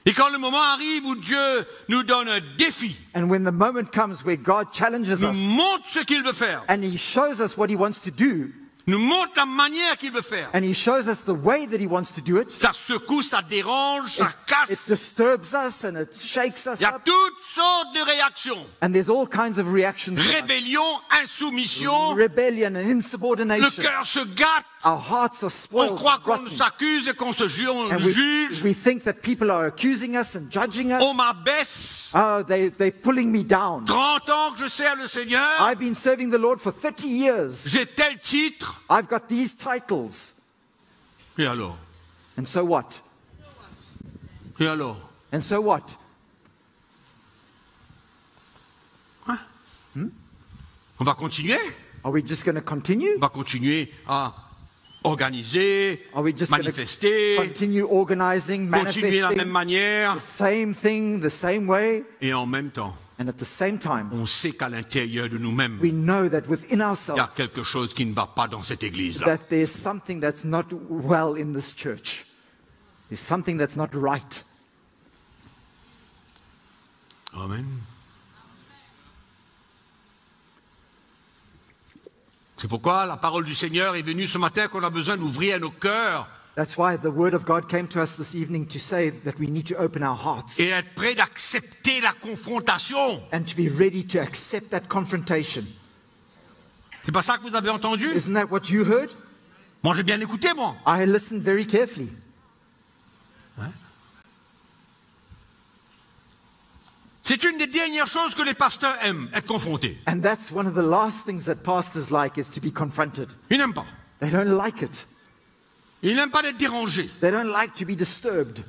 Et quand le moment arrive où Dieu nous donne un défi, And when the moment comes where God challenges nous us montre ce qu'il veut faire, and He shows us what He wants to do, nous montre la manière qu'il veut faire, and He shows us the way that He wants to do it, ça secoue, ça dérange, ça it casse. disturbs us and it shakes us Il y a up. toutes sortes de réactions. And there's all kinds of reactions. from us. Rébellion, insoumission, Rebellion and le insubordination. cœur se gâte. Our hearts are On spoiled. croit qu'on rotten. s'accuse et qu'on se juge, on And juge. we think that people are accusing us and judging us. On m'abaisse. Oh, they're pulling me down. 30 ans que je sers le Seigneur. I've been serving the Lord for 30 years. J'ai tel titre. I've got these titles. Et alors? And so what? Et alors? And so what? On va continuer. Are we just going to continue? On va continuer à organiser, Are we just going to manifester, continue organizing, continuer de la même manifesting manière. the same thing, the same way? Et en même temps, And at the same time, on sait qu'à l'intérieur de nous-mêmes, we know that within il y a ourselves, quelque chose qui ne va pas dans cette église-là. that there's something that's not well in this church. There's something that's not right. Amen. C'est pourquoi la parole du Seigneur est venue ce matin qu'on a besoin d'ouvrir nos cœurs That's why the word of God came to us this evening to say that we need to open our hearts et être prêt d'accepter la confrontation. and to be ready to accept that confrontation. C'est pas ça que vous avez entendu? Isn't that what you heard? Moi, j'ai bien écouté, moi. I listened very carefully. C'est une des dernières choses que les pasteurs aiment, être confrontés. And that's one of the last things that pastors like is to be confronted. Ils n'aiment pas. They don't like it. Ils n'aiment pas être dérangés. They don't like to be disturbed.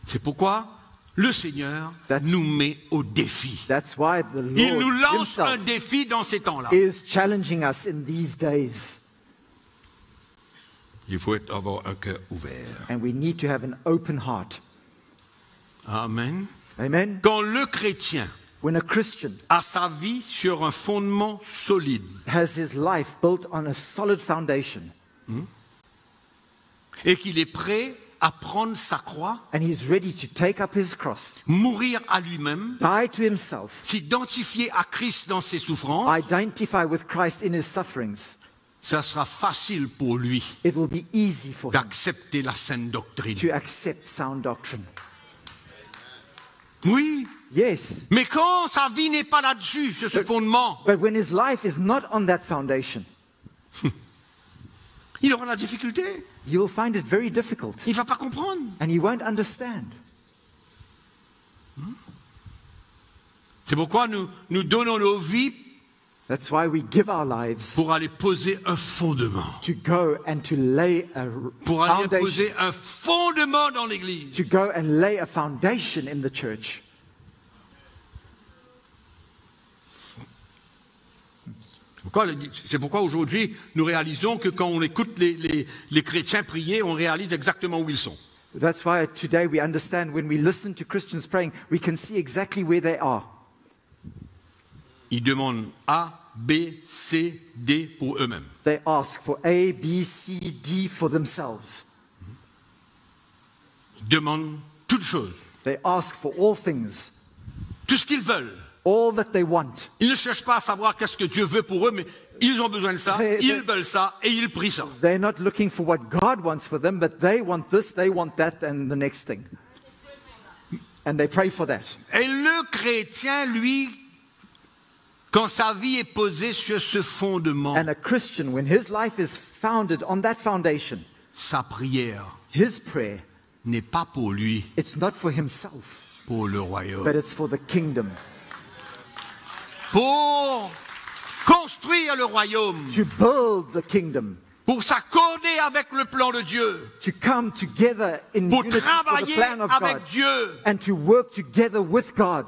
C'est pourquoi le Seigneur nous met au défi. That's why the Il nous Lord lance un himself défi dans ces temps-là. is challenging us in these days. Il faut avoir un cœur ouvert. And we need to have an open heart. Amen. Amen. Quand le chrétien When a Christian a sa vie sur un fondement solide has his life built on a solid foundation, et qu'il est prêt à prendre sa croix, and he's ready to take up his cross, mourir à lui-même, die to himself, s'identifier à Christ dans ses souffrances, identify with Christ in his sufferings, ça sera facile pour lui it will be easy for him d'accepter la saine doctrine. to accept sound doctrine. Oui, Yes, mais quand sa vie n'est pas là-dessus, sur ce fondement, but when his life is not on that foundation, il aura la difficulté. you will find it very difficult, Il ne va pas comprendre. and he won't understand. C'est pourquoi nous donnons nos vies That's why we give our lives pour aller poser un fondement. to go and to lay a Pour aller foundation, poser un fondement dans l'Église. to go and lay a foundation in the church. C'est pourquoi aujourd'hui, nous réalisons que quand on écoute les chrétiens prier, on réalise exactement où ils sont. That's why today we understand when we listen to Christians praying, we can see exactly where they are. Ils demandent A, B, C, D pour eux-mêmes. They ask for A, B, C, D for themselves. Ils demandent toutes choses, They ask for all things, tout ce qu'ils veulent. all that they want. Ils ne cherchent pas à savoir qu'est-ce que Dieu veut pour eux, mais ils ont besoin de ça, ils veulent ça et ils prient ça. They're not looking for what God wants for them, but they want this, they want that, and the next thing. And they pray for that. Et le chrétien, lui, quand sa vie est posée sur ce fondement, And a Christian, when his life is founded on that foundation, sa prière his prayer, n'est pas pour lui, it's not for himself, pour le royaume. but it's for the kingdom. Pour construire le royaume, To build the kingdom, pour s'accorder avec le plan de Dieu, to come together in pour unity for the travailler plan of avec God, Dieu. and to work together with God.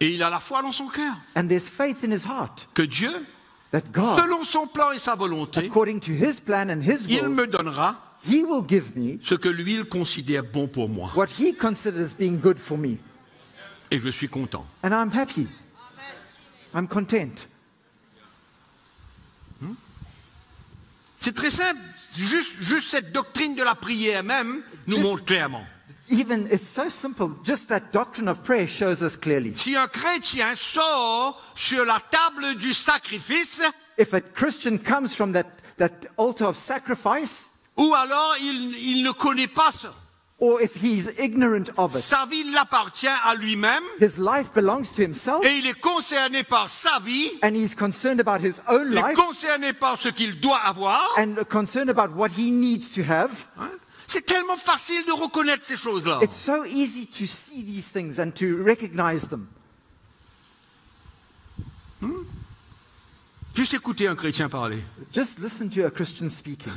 Et il a la foi dans son cœur And there's faith in his heart que Dieu, that God, selon son plan et sa volonté, according to his plan and his il will, me donnera he will give me ce que lui il considère bon pour moi. what he considers being good for me. Et je suis content. And I'm happy. I'm content. C'est très simple. Juste cette doctrine de la prière même nous Juste- montre clairement. Even, it's so simple. Just that doctrine of prayer shows us clearly. Si un chrétien sort sur la table du sacrifice, If a Christian comes from that altar of sacrifice, ou alors il ne connaît pas ça, or if he's ignorant of it, sa vie l'appartient à lui-même his life belongs to himself, et il est concerné par sa vie, and he's concerned about his own il est life, concerné par ce qu'il doit avoir. and concerned about what he needs to have. Hein? C'est tellement facile de reconnaître ces choses-là. It's so easy to see these things and to recognize them. Juste écouter un chrétien parler. Just listen to a Christian speaking.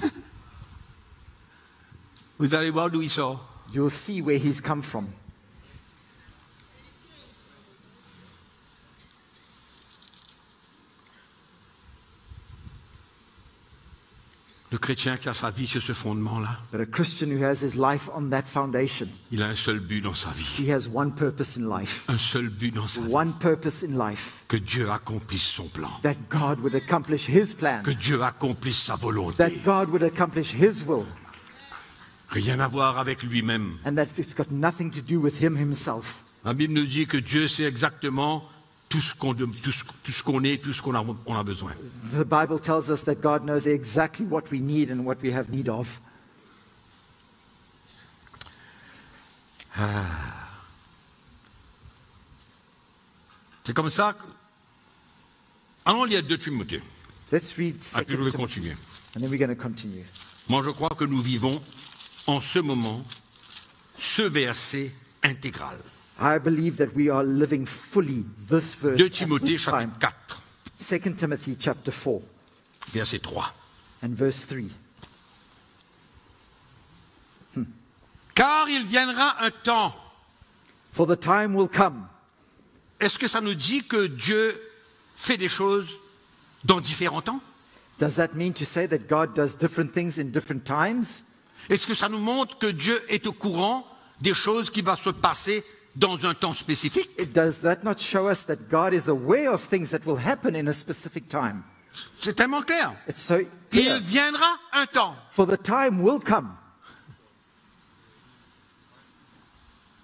Vous allez voir d'où il sort. You'll see where he's come from. Le chrétien qui a sa vie sur ce fondement-là, But a Christian who has his life on that foundation, il a un seul but dans sa vie. he has one purpose in life. Un seul but dans sa vie. One purpose in life, Que Dieu accomplisse son plan. that God would accomplish his plan, Que Dieu accomplisse sa volonté. that God would accomplish his will, Rien à voir avec lui-même. and that it's got nothing to do with him himself. La Bible nous dit que Dieu sait exactement tout ce qu'on est, tout ce qu'on a besoin. The Bible tells us that God knows exactly what we need and what we have need of. C'est comme ça que... Allons lire 2 Timothée. Let's read Ah, puis je vais 2 Timothy, continuer. and then we're going to continue. Moi, je crois que nous vivons en ce moment ce verset intégral. I believe that we are living fully this verse 2 at Timothée this time. chapitre 4. 2 Timothy chapter 4. Verset 3. and verse 3. Car il viendra un temps. For the time will come. Est-ce que ça nous dit que Dieu fait des choses dans différents temps? Does that mean to say that God does different things in different times? Est-ce que ça nous montre que Dieu est au courant des choses qui vont se passer dans un temps spécifique? Does that not show us that God is aware of things that will happen in a specific time? C'est tellement clair. It's so clear. Il viendra un temps. For the time will come.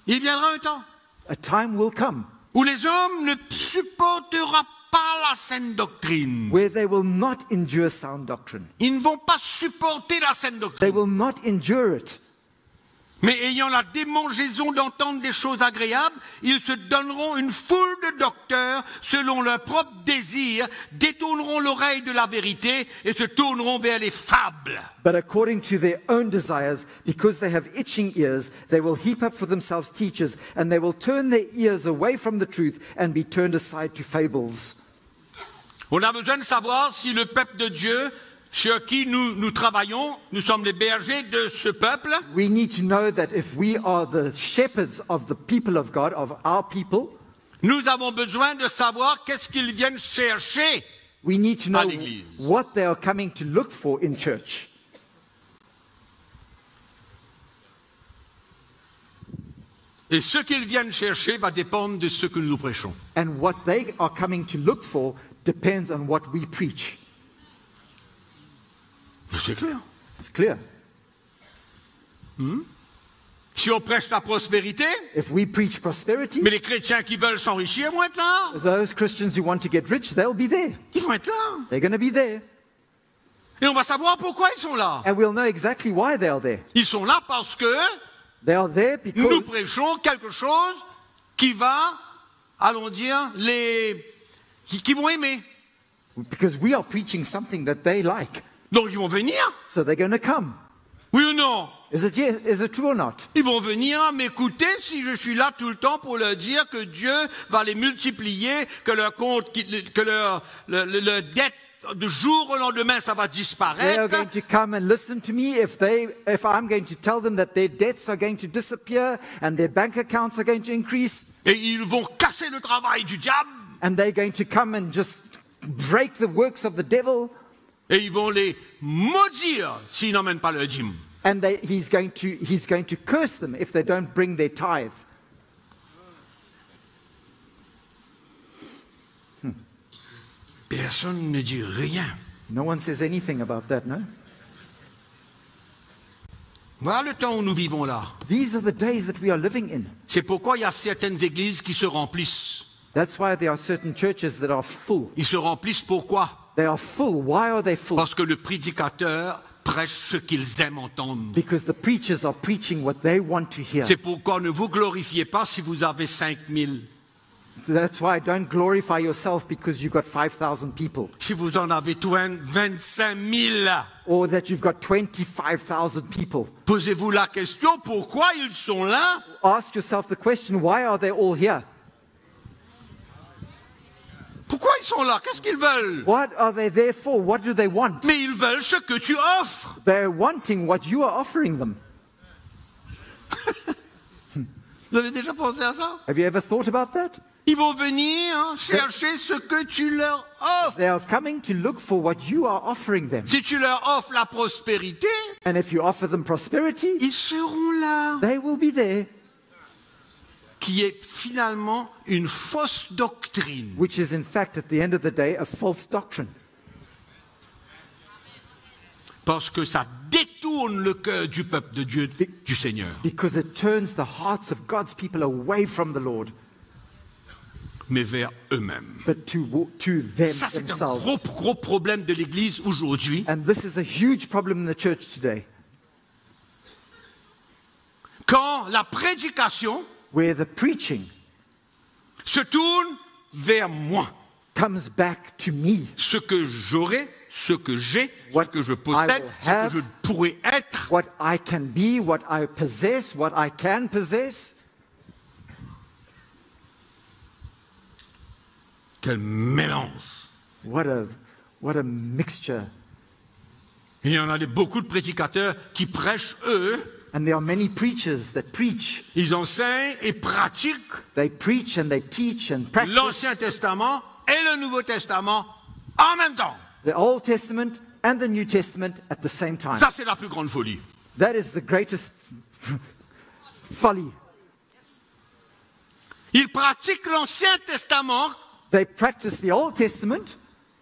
Il viendra un temps A time will come où les hommes ne supporteront pas la saine doctrine. where they will not endure sound doctrine. Ils ne vont pas supporter la saine They doctrine. will not endure it. Mais ayant la démangeaison d'entendre des choses agréables, ils se donneront une foule de docteurs selon leur propre désir, détourneront l'oreille de la vérité et se tourneront vers les fables. But according to their own desires, because they have itching ears, they will heap up for themselves teachers, and they will turn their ears away from the truth and be turned aside to fables. On a besoin de savoir si le peuple de Dieu, sur qui nous travaillons, nous sommes les bergers de ce peuple, We need to know that if we are the shepherds of the people of God, of our people, nous avons besoin de savoir qu'est-ce qu'ils viennent chercher. we need to know À l'église. what they are coming to look for in church. Et ce qu'ils viennent chercher va dépendre de ce que nous prêchons. And what they are coming to look for depends on what we preach. C'est clair. It's clear. Si on prêche la prospérité, If we preach prosperity, mais les chrétiens qui veulent s'enrichir vont être là. those Christians who want to get rich, they'll be there. Ils vont être là. They're going to be there. Et on va savoir pourquoi ils sont là. And we'll know exactly why they are there. Ils sont là parce que They are there nous because prêchons quelque chose qui va, allons dire, qui vont aimer. we are preaching something that they like. Donc ils vont venir. So they're going to come. Oui ou non? Is it true or not? Ils vont venir m'écouter si je suis là tout le temps pour leur dire que Dieu va les multiplier, que leur compte, que leur dette de jour au lendemain, ça va They are disparaître. going to come and listen to me if I'm going to tell them that their debts are going to disappear and their bank accounts are going to increase, Et ils vont casser le travail du diable. and they're going to come and just break the works of the devil, Et ils vont les maudire s'ils n'emmènent pas leur dîme. and he's going to curse them if they don't bring their tithe. Personne ne dit rien. No one says anything about that, no? Voilà le temps où nous vivons là. These are the days that we are living in. C'est pourquoi il y a certaines églises qui se remplissent. That's why there are certain churches that are full. Ils se remplissent pourquoi? They are full. Why are they full? Parce que le prédicateur prêche ce qu'ils aiment entendre. Because the preachers are preaching what they want to hear. C'est pourquoi ne vous glorifiez pas si vous avez 5000. That's why don't glorify yourself because you've got 5,000 people, Si vous en avez 25 000. or that you've got 25,000 people. Posez-vous la question, pourquoi ils sont là? Ask yourself the question, why are they all here? Pourquoi ils sont là? Qu'est-ce qu'ils veulent? What are they there for? What do they want? Mais ils veulent ce que tu offres. They're wanting what you are offering them. Vous avez déjà pensé à ça? Have you ever thought about that? Ils vont venir chercher ce que tu leur offres. They are coming to look for what you are offering them. Si tu leur offres la prospérité, And if you offer them prosperity, ils seront là. they will be there, Qui est finalement une fausse doctrine. which is in fact, at the end of the day, a false doctrine. Parce que ça détourne le cœur du peuple de Dieu, du Seigneur. Because it turns the hearts of God's people away from the Lord, Mais vers eux-mêmes. but to them Ça, c'est un themselves. gros problème de l'Église aujourd'hui. And this is a huge problem in the church today, Quand la prédication where the preaching se tourne vers moi. comes back to me. Ce que j'aurai, ce que j'ai, ce What que je I possède, will ce have. que je pourrais être. What I can be, what I possess, what I can possess. Quel mélange. What What a mixture. Et il y en a beaucoup de prédicateurs qui prêchent, eux, And there are many preachers that preach. ils enseignent et pratiquent They preach and they teach and practice l'Ancien Testament et le Nouveau Testament en même temps. the Old Testament and the New Testament at the same time. Ça, c'est la plus grande folie. That is the greatest folly. Ils pratiquent l'Ancien Testament, They practice the Old Testament,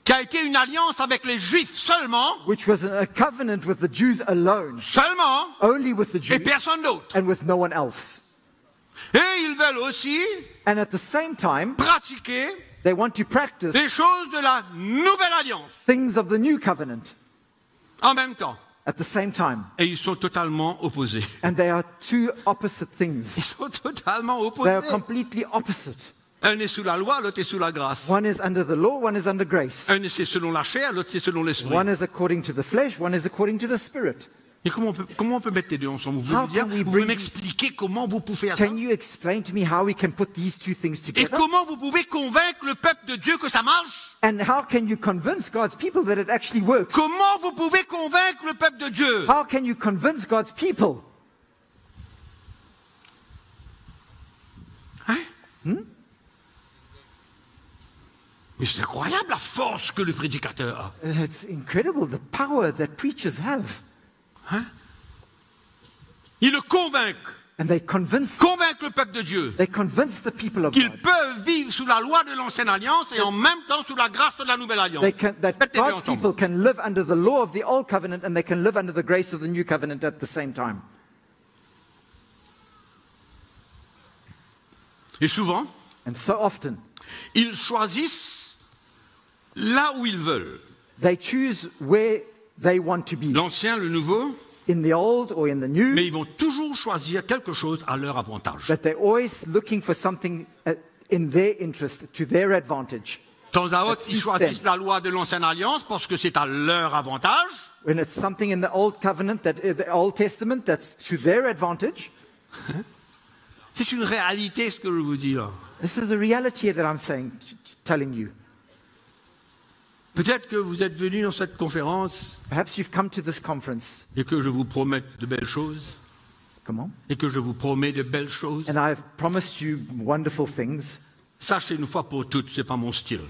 qui a été une alliance avec les Juifs seulement, which was a covenant with the Jews alone, seulement, only with the et Jews personne d'autre. and with no one else. Et ils veulent aussi And at the same time, pratiquer they want to practice les choses de la Nouvelle Alliance things of the New Covenant en même temps. at the same time. Et ils sont totalement opposés. And they are two opposite Ils things. sont totalement They opposés. are completely opposite. Un est sous la loi, l'autre est sous la grâce. One is under the law, one is under grace. Un c'est selon la chair, l'autre c'est selon l'esprit. One is according to the flesh, one is according to the spirit. Et comment on peut mettre les deux ensemble? Vous How pouvez, can we vous pouvez bring m'expliquer comment vous pouvez faire ça? Can you explain to me how we can put these two things Et together? comment vous pouvez convaincre le peuple de Dieu que ça marche? And how can you convince God's people that it actually works? Comment vous pouvez convaincre le peuple de Dieu? How can you convince God's people? Hein? Mais c'est incroyable la force que le prédicateur a. It's incredible the power that preachers have. Hein? Ils le convainquent. And they convince Convaincre le peuple de Dieu the people of qu'ils God. peuvent vivre sous la loi de l'ancienne alliance et en même temps sous la grâce de la nouvelle alliance. That Mettez-les God's ensemble. people can live under the law of the old covenant and they can live under the grace of the new covenant at the same time. Et souvent, And so often, ils choisissent là où ils veulent. they choose where they want to be, L'ancien, le nouveau, in the old or in the new, mais ils vont toujours choisir quelque chose à leur avantage. but they're always looking for something in their interest, to their advantage. De temps à autre, That ils suits choisissent them. la loi de l'ancienne alliance parce que c'est à leur avantage. When it's something in the old covenant, the Old Testament, that's to their advantage. C'est une réalité ce que je vous dis là. This is a reality that I'm telling you. Peut-être que vous êtes venus dans cette conférence Perhaps you've come to this conference. et que je vous promets de belles choses. Come on. Et que je vous promets de belles choses. And I've promised you wonderful things. Sachez une fois pour toutes, c'est pas mon style.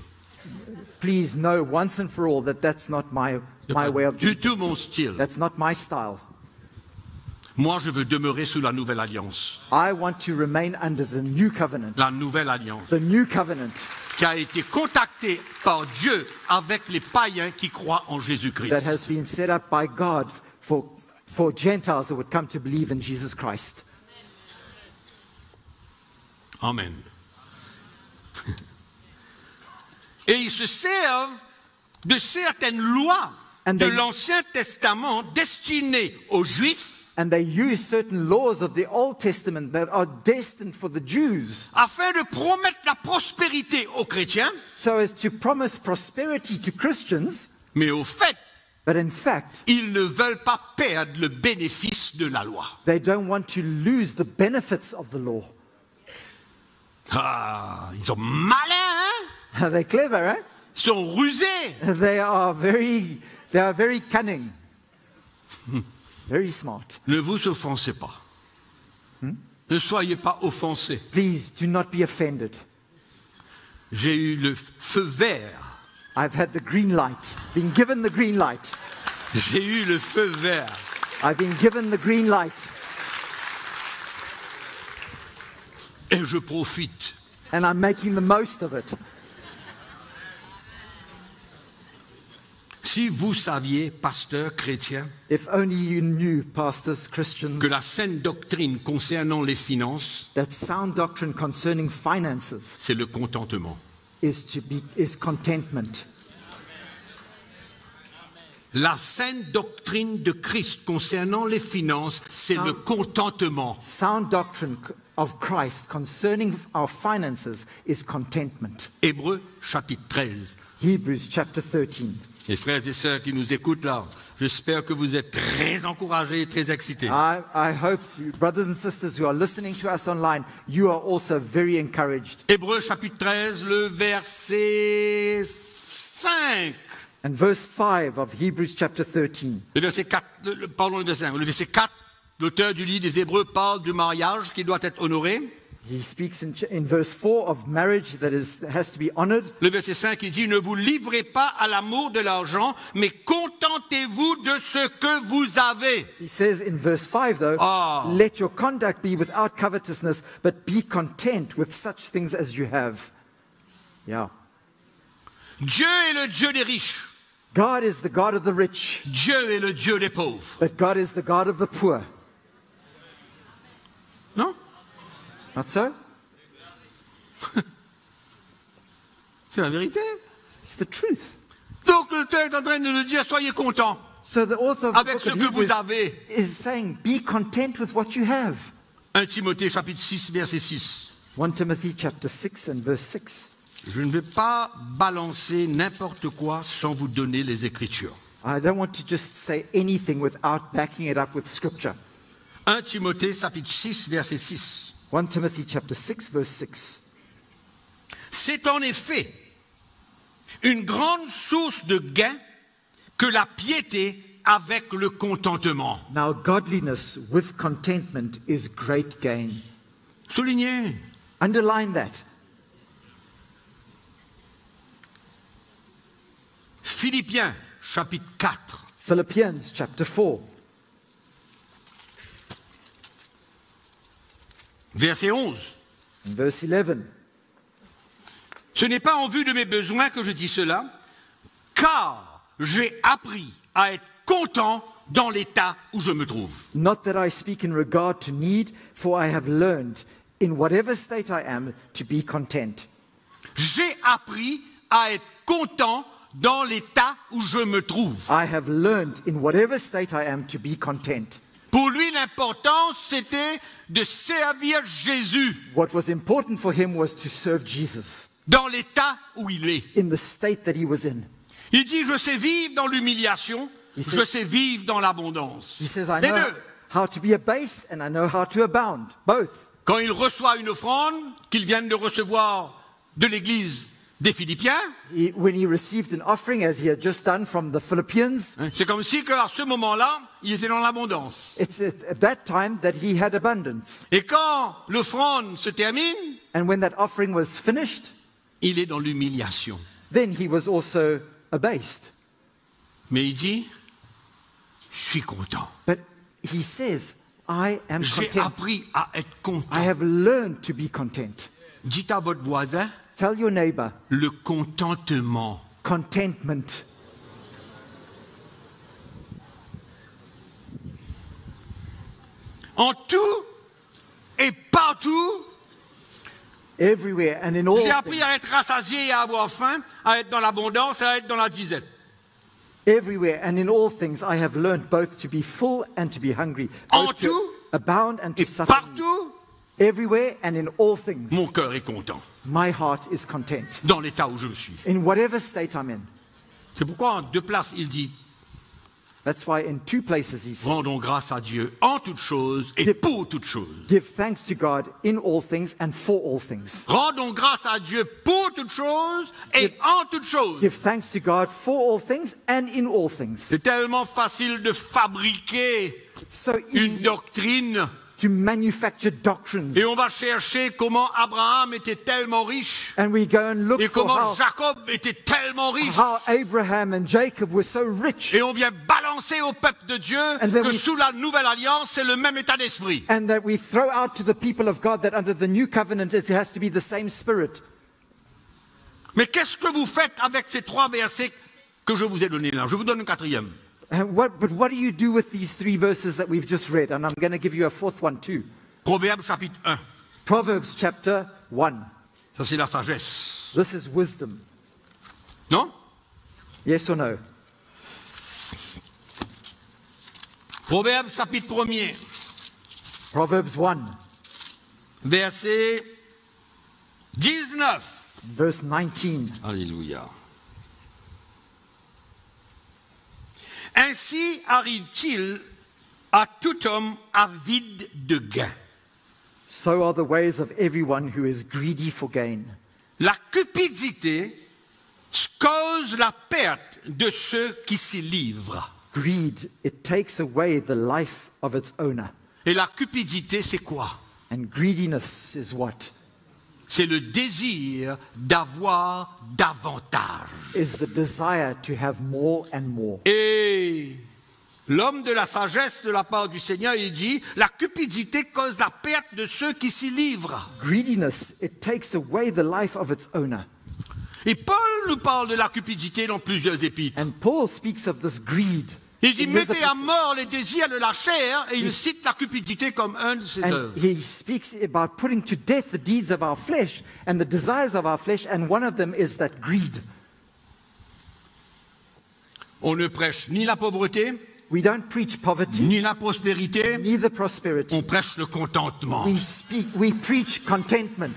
Please know once and for all that that's not my C'est pas way of du doing tout mon things. style. That's not my style. Moi, je veux demeurer sous la nouvelle alliance. I want to remain under the new covenant. La nouvelle alliance The new covenant qui a été contactée par Dieu avec les païens qui croient en Jésus-Christ. that has been set up by God for Gentiles that would come to believe in Jesus Christ. Amen. Et ils se servent de certaines lois And de they- l'Ancien Testament destinées aux Juifs And they use certain laws of the Old Testament that are destined for the Jews afin de promettre la prospérité aux chrétiens, so as to promise prosperity to Christians, mais au fait, but in fact, ils ne veulent pas perdre le bénéfice de la loi. they don't want to lose the benefits of the law. Ah, ils sont malins, hein? They're clever, eh? Ils sont rusés. They are very cunning, very smart. Ne vous offensez pas. Ne soyez pas offensés. Please do not be offended. J'ai eu le feu vert. I've had the green light, been given the green light. J'ai eu le feu vert. I've been given the green light, Et je profite. and I'm making the most of it. Si vous saviez, pasteurs chrétiens, If only you knew, pastors, Christians, que la saine doctrine concernant les finances, that sound doctrine concerning finances c'est le contentement. is contentment. La saine doctrine de Christ concernant les finances, c'est le contentement. Sound doctrine of Christ concerning our finances is contentment. Hébreux chapitre 13. Hebrews chapter 13. Les frères et sœurs qui nous écoutent là, j'espère que vous êtes très encouragés et très excités. I hope, you, brothers and sisters who are listening to us online, you are also very encouraged. Hébreux chapitre 13, le verset 5. And verse 5 of Hebrews chapter 13. Le verset 4, pardon, le verset 5. Le verset 4, l'auteur du livre des Hébreux parle du mariage qui doit être honoré. He speaks in verse 4 of marriage that has to be honored. Le verset 5, il dit, ne vous livrez pas à l'amour de l'argent, mais contentez-vous de ce que vous avez. He says in verse 5 though, let your conduct be without covetousness, but be content with such things as you have. Yeah. Dieu est le Dieu des riches. God is the God of the rich. Dieu est le Dieu des pauvres. But God is the God of the poor. Non? Not so? C'est la vérité. It's the truth. Donc l'auteur est en train de nous dire, soyez contents So the author of the avec book ce of que vous Hebrews avez. is saying, be content with what you have. 1 Timothée chapitre 6, verset 6. 1 Timothy chapter 6 and verse 6. Je ne vais pas balancer n'importe quoi sans vous donner les Écritures. I don't want to just say anything without backing it up with scripture. 1 Timothée chapitre 6, verset 6. 1 Timothy chapter 6 verse 6. C'est en effet une grande source de gain que la piété avec le contentement. Now godliness with contentment is great gain. Soulignez. Underline that. Philippiens chapitre 4. Philippians chapter 4. Verset 11. And verse 11. Ce n'est pas en vue de mes besoins que je dis cela, car j'ai appris à être content dans l'état où je me trouve. Not that I speak in regard to need, for I have learned, in whatever state I am, to be content. J'ai appris à être content dans l'état où je me trouve. I have learned, in whatever state I am, to be content. Pour lui, l'important, c'était de servir Jésus What was important for him was to serve Jesus dans l'état où il est. in the state that he was in. Il dit, je sais vivre dans l'humiliation, je sais vivre dans l'abondance. He says, I Les know deux. how to be abased and I know how to abound. Both. Quand il reçoit une offrande qu'il vient de recevoir de l'église des Philippiens, When he received an offering, as he had just done from the Philippians, c'est comme si qu'à ce moment-là, il était dans l'abondance. it's at that time that he had abundance. Et quand l'offrande se termine, And when that offering was finished, il est dans l'humiliation. then he was also abased. Mais il dit, je suis content. But he says, I am J'ai content. appris à être I content. have learned to be content. Dites à votre voisin, Tell your neighbor, le contentement. contentment. En tout et partout, Everywhere and in all j'ai appris things. à être rassasié et à avoir faim, à être dans l'abondance et à être dans la disette. Everywhere and in all things I have learned both to be full and to be hungry, En both to tout abound and to Et suffer. need. partout, Everywhere and in all things, mon cœur est content my heart is content. dans l'état où je suis. In whatever state I'm in. C'est pourquoi en deux places, il dit, That's why in two places he says, rendons grâce à Dieu en toutes choses et pour toutes choses. give thanks to God in all things and for all things. Rendons grâce à Dieu pour toutes choses et en toutes choses. Give thanks to God for all things and in all things. C'est tellement facile de fabriquer It's so une easy doctrine to manufacture doctrines. et on va chercher comment Abraham était tellement riche And we go and look et for comment Jacob était tellement riche. how Abraham and Jacob were so rich. Et on vient balancer au peuple de Dieu then que we- sous la nouvelle alliance, c'est le même état d'esprit. And that we throw out to the people of God that under the new covenant it has to be the same spirit. Mais qu'est-ce que vous faites avec ces trois versets que je vous ai donnés là? Je vous donne un quatrième. But what do you do with these three verses that we've just read? And I'm going to give you a fourth one too. Proverbe chapitre 1. Proverbs chapter 1. Ça, c'est la sagesse. This is wisdom. Non? Yes or no? Proverbe chapitre 1er, Proverbs 1, verset 19. verse 19. Alléluia. Ainsi arrive-t-il à tout homme avide de gain. So are the ways of everyone who is greedy for gain. La cupidité cause la perte de ceux qui s'y livrent. Greed, it takes away the life of its owner. Et la cupidité, c'est quoi? And greediness is what? C'est le désir d'avoir davantage. Is the desire to have more and more. Et l'homme de la sagesse de la part du Seigneur, il dit, la cupidité cause la perte de ceux qui s'y livrent. Greediness, it takes away the life of its owner. Et Paul nous parle de la cupidité dans plusieurs épîtres. And Paul speaks of this greed. Il dit, in his mettez à epistles. mort les désirs de la chair, et il cite la cupidité comme un de ses And œuvres. he speaks about putting to death the deeds of our flesh and the desires of our flesh, and one of them is that greed. On ne prêche ni la pauvreté, We don't preach poverty, ni la prospérité, neither prosperity. on prêche le contentement. We preach contentment.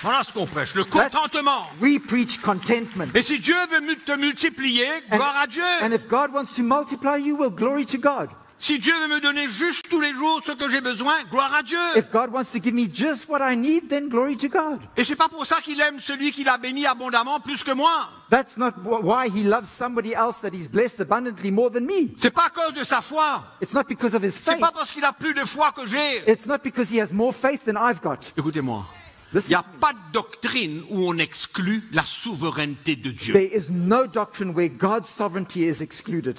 Voilà ce qu'on prêche, le contentement. We preach contentment. Et si Dieu veut te multiplier, gloire à Dieu. And if God wants to multiply you, well, glory to God. Si Dieu veut me donner juste tous les jours ce que j'ai besoin, gloire à Dieu. If God wants to give me just what I need, then glory to God. Et c'est pas pour ça qu'il aime celui qui l'a béni abondamment plus que moi. That's not why he loves somebody else that he's blessed abundantly more than me. C'est pas à cause de sa foi. It's not because of his C'est faith. pas parce qu'il a plus de foi que j'ai. It's not because he has more faith than I've got. Écoutez-moi. Listen Il n'y a to me. pas de doctrine où on exclut la souveraineté de Dieu. There is no doctrine where God's sovereignty is excluded.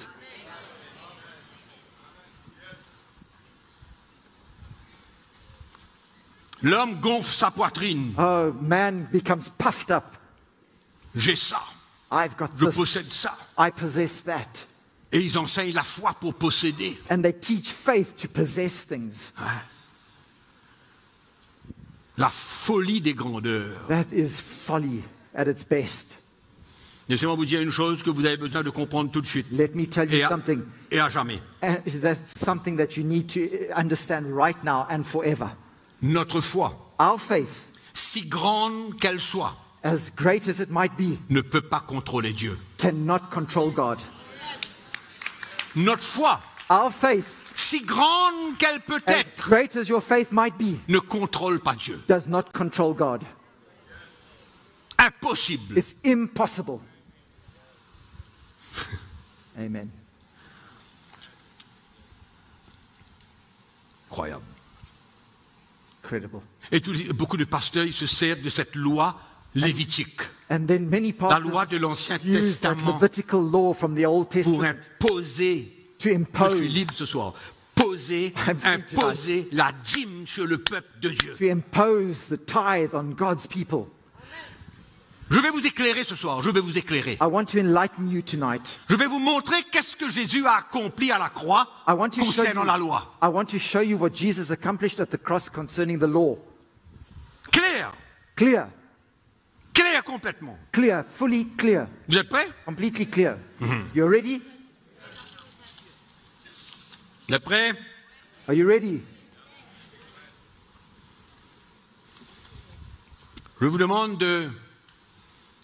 L'homme gonfle sa poitrine. Oh, man becomes puffed up. J'ai ça. I've got Je possède this. ça. I possess that. Et ils enseignent la foi pour posséder. And they teach faith to possess things. La folie des grandeurs. That is folly at its best. Laissez-moi vous dire une chose que vous avez besoin de comprendre tout de suite. Let me tell you something. Et à jamais. And that's something that you need to understand right now and forever. Notre foi, Our faith, si grande qu'elle soit, as great as it might be, ne peut pas contrôler Dieu. cannot control God. Notre foi, Our faith, si grande qu'elle peut as être, great as your faith might be, ne contrôle pas Dieu. does not control God. Impossible. It's impossible. Amen. Incroyable. Incredible. Et beaucoup de pasteurs ils se servent de cette loi lévitique, And then many la loi pastors de l'Ancien use that Testament, Levitical law from the Old pour Testament imposer, to je impose, suis libre ce soir, imposer la dîme sur le peuple de Dieu. to impose the tithe on God's people. Je vais vous éclairer ce soir, je vais vous éclairer. I want to enlighten you tonight. Je vais vous montrer qu'est-ce que Jésus a accompli à la croix I want to show concernant la loi. you, I want to show you what Jesus accomplished at the cross concerning the law. Clair, Clear, clair complètement. clear, fully clear, Vous êtes prêts? completely clear. You ready? Vous êtes prêts? Are you ready? Je vous demande de,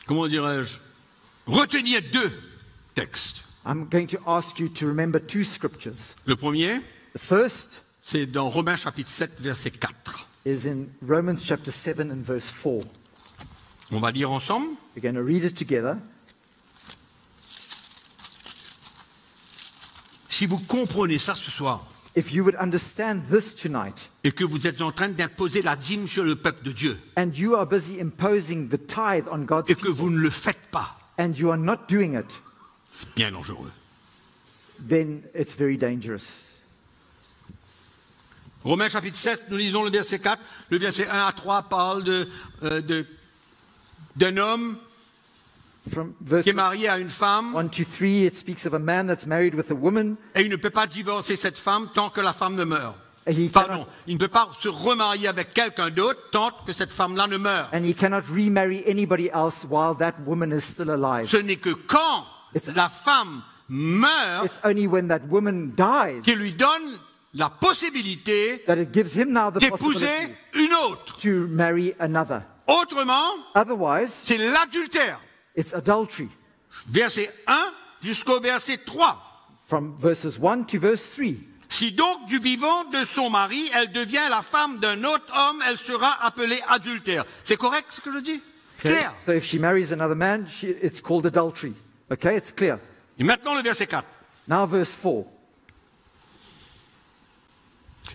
comment dirais-je, retenir deux textes. I'm going to ask you to remember two scriptures. Le premier, The first c'est dans Romains chapitre 7, verset 4. is in Romans chapter 7 and verse 4. On va lire ensemble. We're going to read it together. Si vous comprenez ça ce soir, If you would understand this tonight, et que vous êtes en train d'imposer la dîme sur le peuple de Dieu, and you are busy imposing the tithe on God's et que people, vous ne le faites pas, and you are not doing it, c'est bien dangereux. then it's very dangerous. Romains chapitre 7, nous lisons le verset 4. Le verset 1 à 3 parle d'un homme From verse qui est marié à une femme 1 to 3, it speaks of a man that's married with a woman. et il ne peut pas divorcer cette femme tant que la femme ne meurt. And he Pardon, cannot, il ne peut pas se remarier avec quelqu'un d'autre tant que cette femme-là ne meurt. and he cannot remarry anybody else while that woman is still alive. Ce n'est que quand la femme meurt It's only when that woman dies qu'il lui donne la possibilité that it gives him now the d'épouser possibility une autre. to marry another. Autrement, Otherwise, c'est l'adultère. it's adultery. Verset 1 jusqu'au verset 3. From verses 1 to verse 3. Si donc du vivant de son mari, elle devient la femme d'un autre homme, elle sera appelée adultère. C'est correct ce que je dis? Okay? Clair. So if she marries another man, it's called adultery. Okay, it's clear. Et maintenant le verset 4. Now verse 4.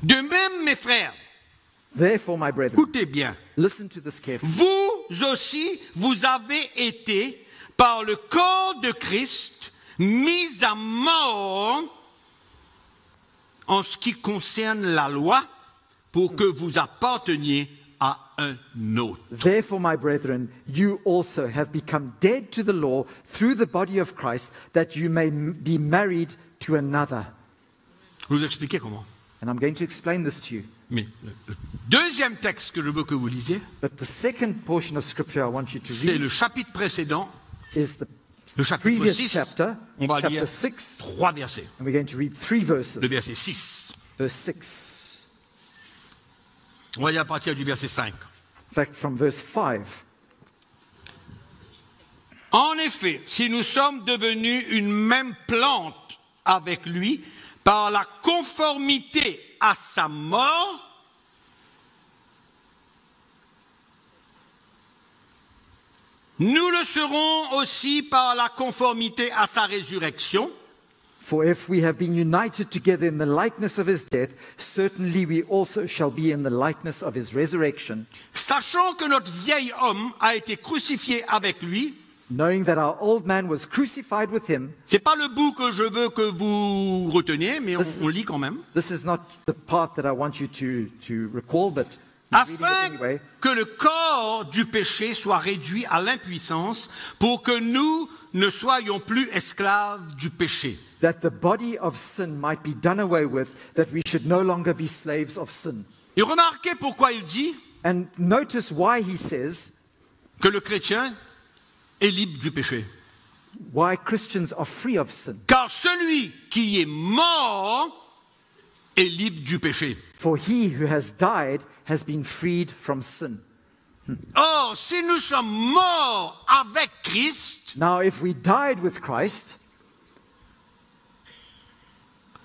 De même, mes frères, Therefore, my brethren, écoutez bien, listen to this carefully. vous aussi, vous avez été, par le corps de Christ, mis à mort en ce qui concerne la loi, pour que vous apparteniez à un autre. Therefore, my brethren, you also have become dead to the law through the body of Christ, that you may be married to another. Je vais vous expliquer comment. And I'm going to explain this to you. Mais le deuxième texte que je veux que vous lisiez, But the second portion of scripture I want you to c'est read le chapitre précédent, is the le chapitre previous 6. chapter, On va lire chapter 6, 3 versets. and we're going to read 3 verses. Le verset 6. Verse 6. On va lire à partir du verset 5. In fact, from verse 5. En effet, si nous sommes devenus une même plante avec lui, par la conformité à sa mort, nous le serons aussi par la conformité à sa résurrection. For if we have been united together in the likeness of his death, certainly we also shall be in the likeness of his resurrection, Sachant que notre vieil homme a été crucifié avec lui, knowing that our old man was crucified with him. c'est pas le bout que je veux que vous reteniez, mais on lit quand même. This is not the part that I want you to recall, but reading it Afin anyway. que le corps du péché soit réduit à l'impuissance, pour que nous ne soyons plus esclaves du péché. That the body of sin might be done away with, that we should no longer be slaves of sin. Et remarquez pourquoi il dit And notice why he says, que le chrétien est libre du péché. why Christians are free of sin. Car celui qui est mort est libre du péché. For he who has died has been freed from sin. Or, si nous sommes morts avec Christ, Now, if we died with Christ,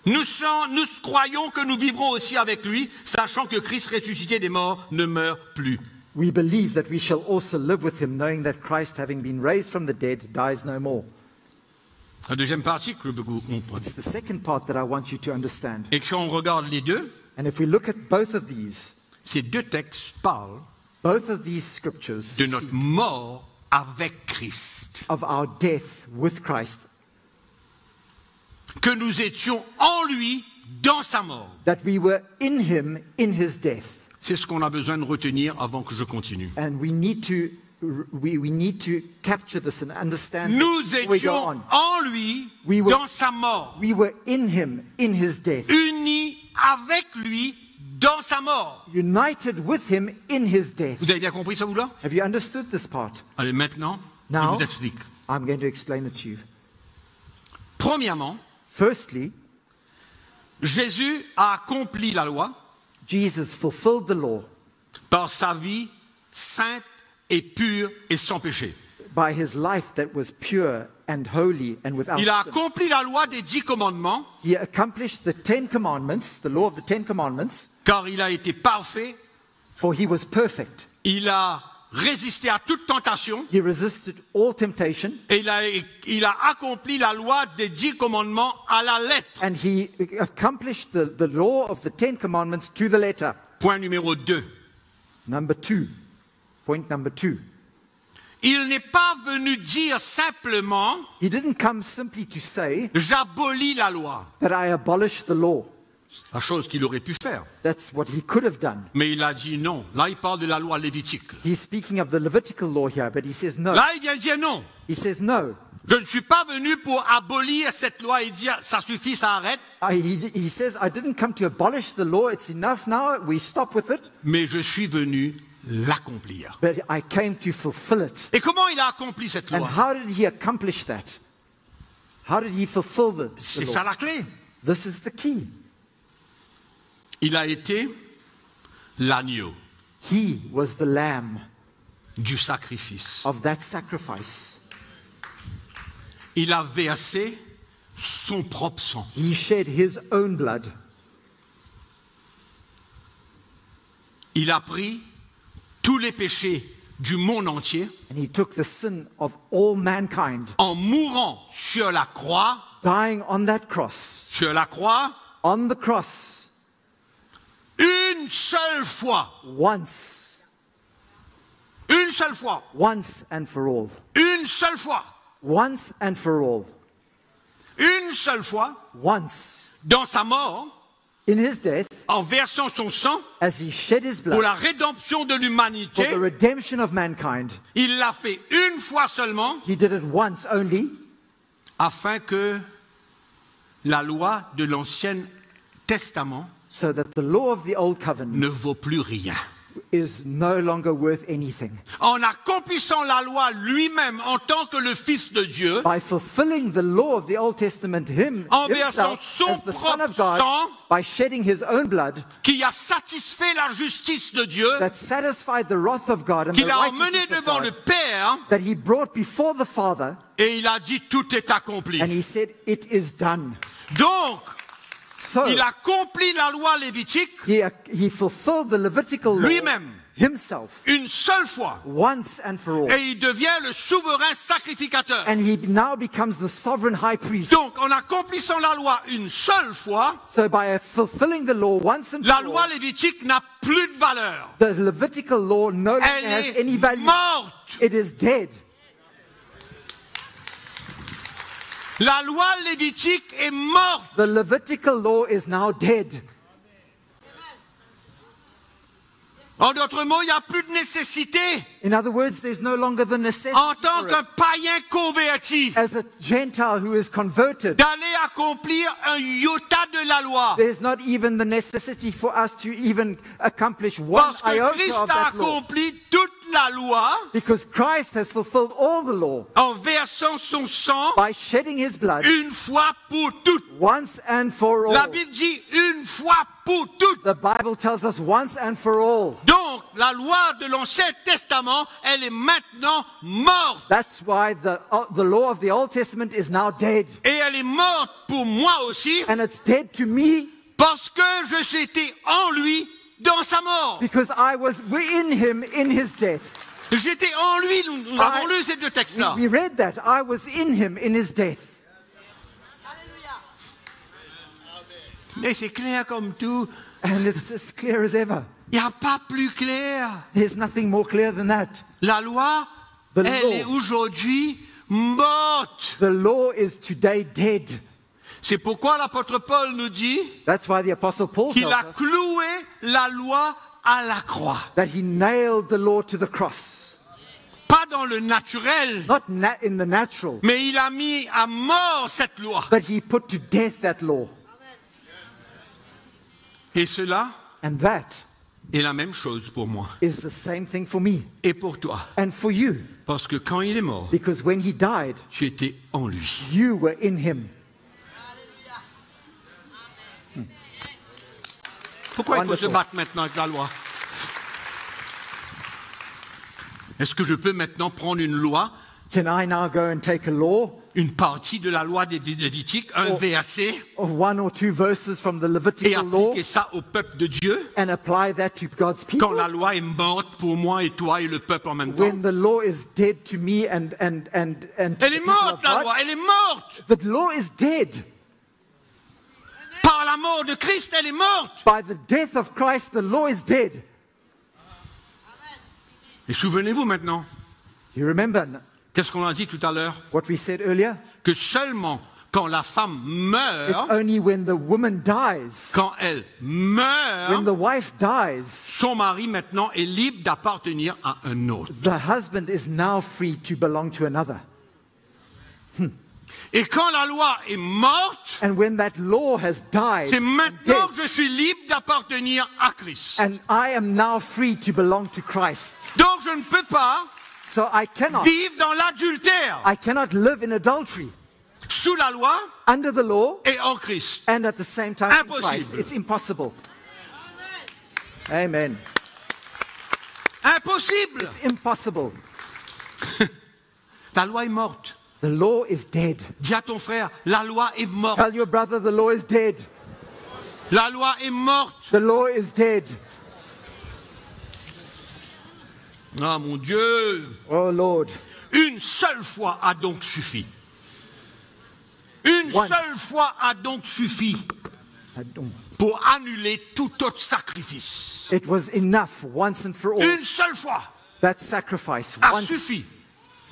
nous croyons que nous vivrons aussi avec lui, sachant que Christ ressuscité des morts ne meurt plus. we believe that we shall also live with him, knowing that Christ, having been raised from the dead, dies no more. La deuxième partie que je veux que vous compreniez. It's the second part that I want you to understand. Et quand on regarde les deux, And if we look at both of these textes parlent scriptures de speak notre mort avec Christ. of our death with Christ, Que nous étions en lui dans sa mort. that we were in him in his death. C'est ce qu'on a besoin de retenir avant que je continue. And we need to capture this and understand Nous this before we go étions on. en lui We were- dans sa mort. We were in him in his death, Unis avec lui dans sa mort. united with him in his death. Vous avez bien compris ça, vous là? Have you understood this part? Allez, maintenant, Now, je vous explique. I'm going to explain it to you. Premièrement, Firstly, Jésus a accompli la loi Jesus fulfilled the law par sa vie sainte et pure et sans péché. by his life that was pure and holy and without Il a sin. accompli la loi des 10 commandements He accomplished the 10 commandments, the law of the 10 commandments, car il a été parfait. for he was perfect. Il a résisté à toute tentation He resisted all temptation, et il a accompli la loi des 10 commandements à la lettre. and he accomplished the law of the 10 commandments to the letter. Point numéro 2. Number 2. Point number 2. Il n'est pas venu dire simplement He didn't come simply to say j'abolis la loi, that I abolish the law. la chose qu'il aurait pu faire. That's what he could have done. Mais il a dit non. Là, il parle de la loi lévitique. He's speaking of the Levitical law here, but he says no. Là, il vient dire non. He says no. Je ne suis pas venu pour abolir cette loi et dire ça suffit, ça arrête, He says, I didn't come to abolish the law. It's enough now. We stop with it. mais je suis venu l'accomplir. But I came to fulfill it. Et comment il a accompli cette And loi? how did he accomplish that? How did he fulfill the C'est law? ça la clé. This is the key. Il a été l'agneau He was the lamb du sacrifice. of that sacrifice. Il a versé son propre sang. He shed his own blood. Il a pris tous les péchés du monde entier and he took the sin of all mankind, en mourant sur la croix, dying on that cross, sur la croix, on the cross, une seule fois, once and for all, une seule fois, once and for all, une seule fois, once, dans sa mort, in his death, en versant son sang as he shed his pour blood la rédemption de for l'humanité. the redemption of mankind. Il l'a fait une fois seulement, He did it once only, afin que la loi de l'Ancien Testament so that the law of the old covenant ne vaut plus rien. is no longer worth anything. En accomplissant la loi lui-même en tant que le Fils de Dieu, By fulfilling the law of the Old Testament, En versant himself son as the Son of propre God, sang, by shedding his own blood, qui a satisfait la justice de Dieu, that satisfied the wrath of God and the qu'il a emmené righteousness of devant God, le Père, that he brought before the Father, et il a dit tout est accompli. and he said, it is done. Donc, So il accomplit la loi lévitique he fulfilled the Levitical law lui-même, himself, une seule fois, once and for all. et il devient le souverain sacrificateur. And he now becomes the sovereign high priest. Donc, en accomplissant la loi une seule fois, So by fulfilling the law once and la for loi all, lévitique n'a plus de valeur. the Levitical law no longer Elle has est any value. morte. It is dead. La loi lévitique est morte. The Levitical law is now dead. En d'autres mots, il n'y a plus de nécessité In other words, there's no longer the necessity en tant for qu'un it, païen converti as a Gentile who is converted. d'aller accomplir un iota de la loi. There's not even the necessity for us to even accomplish one Parce que iota Christ of a that law. accompli toute la loi Because Christ has fulfilled all the law en versant son sang by shedding his blood une fois pour toutes. once and for all. La Bible dit une fois pour toutes. The Bible tells us once and for all. Donc, la loi de l'Ancien Testament, elle est maintenant morte. That's why the law of the Old Testament is now dead. Et elle est morte pour moi aussi, And it's dead to me parce que je j'étais en lui dans sa mort. because I was in him in his death. J'étais en lui, nous avons lu ces deux textes-là. We read that. I was in him in his death. Mais c'est clair comme tout. And it's as clear as ever. Il n'y a pas plus clair. There's nothing more clear than that. La loi, The elle law. est aujourd'hui morte. The law is today dead. C'est pourquoi l'apôtre Paul nous dit That's why the Apostle Paul qu'il tells a us cloué la loi à la croix. that he nailed the law to the cross. Pas dans le naturel, Not in the natural, mais il a mis à mort cette loi. but he put to death that law. Et cela And that est la même chose pour moi is the same thing for me et pour toi. and for you. Parce que quand il est mort, Because when he died, tu étais en lui. you were in him. Pourquoi il faut se Wonderful. battre maintenant avec la loi? Est-ce que je peux maintenant prendre une loi, Can I now go and take a law une partie de la loi des Lévitiques, un verset, of one or two verses from the et Levitical law appliquer ça au peuple de Dieu and apply that to God's quand people? la loi est morte pour moi et toi et le peuple en même temps? When the law is dead to me and to Elle the est people morte, of la God, loi, elle est morte. the law is dead. Par la mort de Christ, elle est morte. By the death of Christ, the law is dead. Et souvenez-vous maintenant, You remember qu'est-ce qu'on a dit tout à l'heure? what we said earlier? Que seulement quand la femme It's meurt, only when the woman dies, quand elle meurt, when the wife dies, son mari maintenant est libre d'appartenir à un autre. the husband is now free to belong to another. Et quand la loi est morte, And when that law has died, c'est and maintenant dead, que je suis libre d'appartenir à Christ. and I am now free to belong to Christ. Donc je ne peux pas So I cannot vivre dans l'adultère live in adultery sous la loi under the law et en Christ. and at the same time in Impossible. Christ. It's impossible. Amen. Impossible. It's impossible. La loi est morte. The law is dead. Dis à ton frère, la loi est morte. Tell your brother the law is dead. La loi est morte. The law is dead. Ah mon Dieu, Oh Lord, une seule fois a donc suffi. Une Once. seule fois a donc suffi I don't- pour annuler tout autre sacrifice. it was enough once and for all. Une seule fois That sacrifice, a once suffi.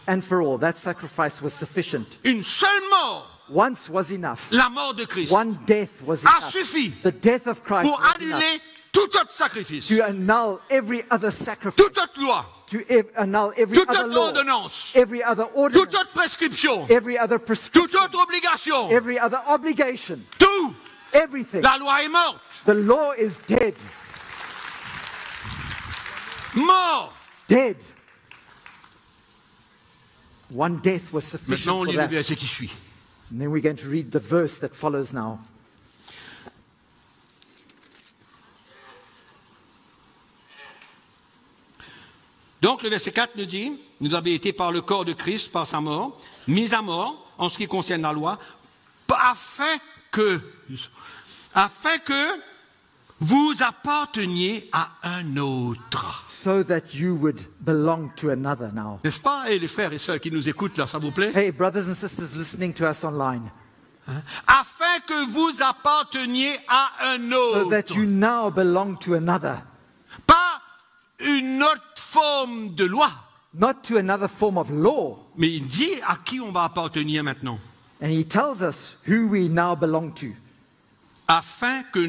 and for all, that sacrifice was sufficient. Une seule mort, Once was enough. la mort de Christ, One death was a enough. suffi The death of Christ pour was annuler enough tout autre sacrifice, to annul every other sacrifice, toute autre loi, to annul every toute other autre law, ordonnance, every other toute ordinance, autre prescription, every other toute prescription, autre obligation. every other obligation, Tout. everything. La loi est morte. The law is dead. Mort. Dead. One death was Maintenant, sufficient on for lit le that. verset qui suit. And then we're going to read the verse that follows now. Donc, le verset 4 nous dit, nous avons été par le corps de Christ, par sa mort, mis à mort, en ce qui concerne la loi, afin que vous apparteniez à un autre. So that you would belong to another now. N'est-ce pas, et les frères et sœurs qui nous écoutent là, ça vous plaît? Hey, brothers and sisters listening to us online. Afin que vous apparteniez à un So that autre. you now belong to another. Pas une autre forme de loi. Not to another form of law. Mais il dit à qui on va appartenir maintenant. And he tells us who we now belong to. Afin que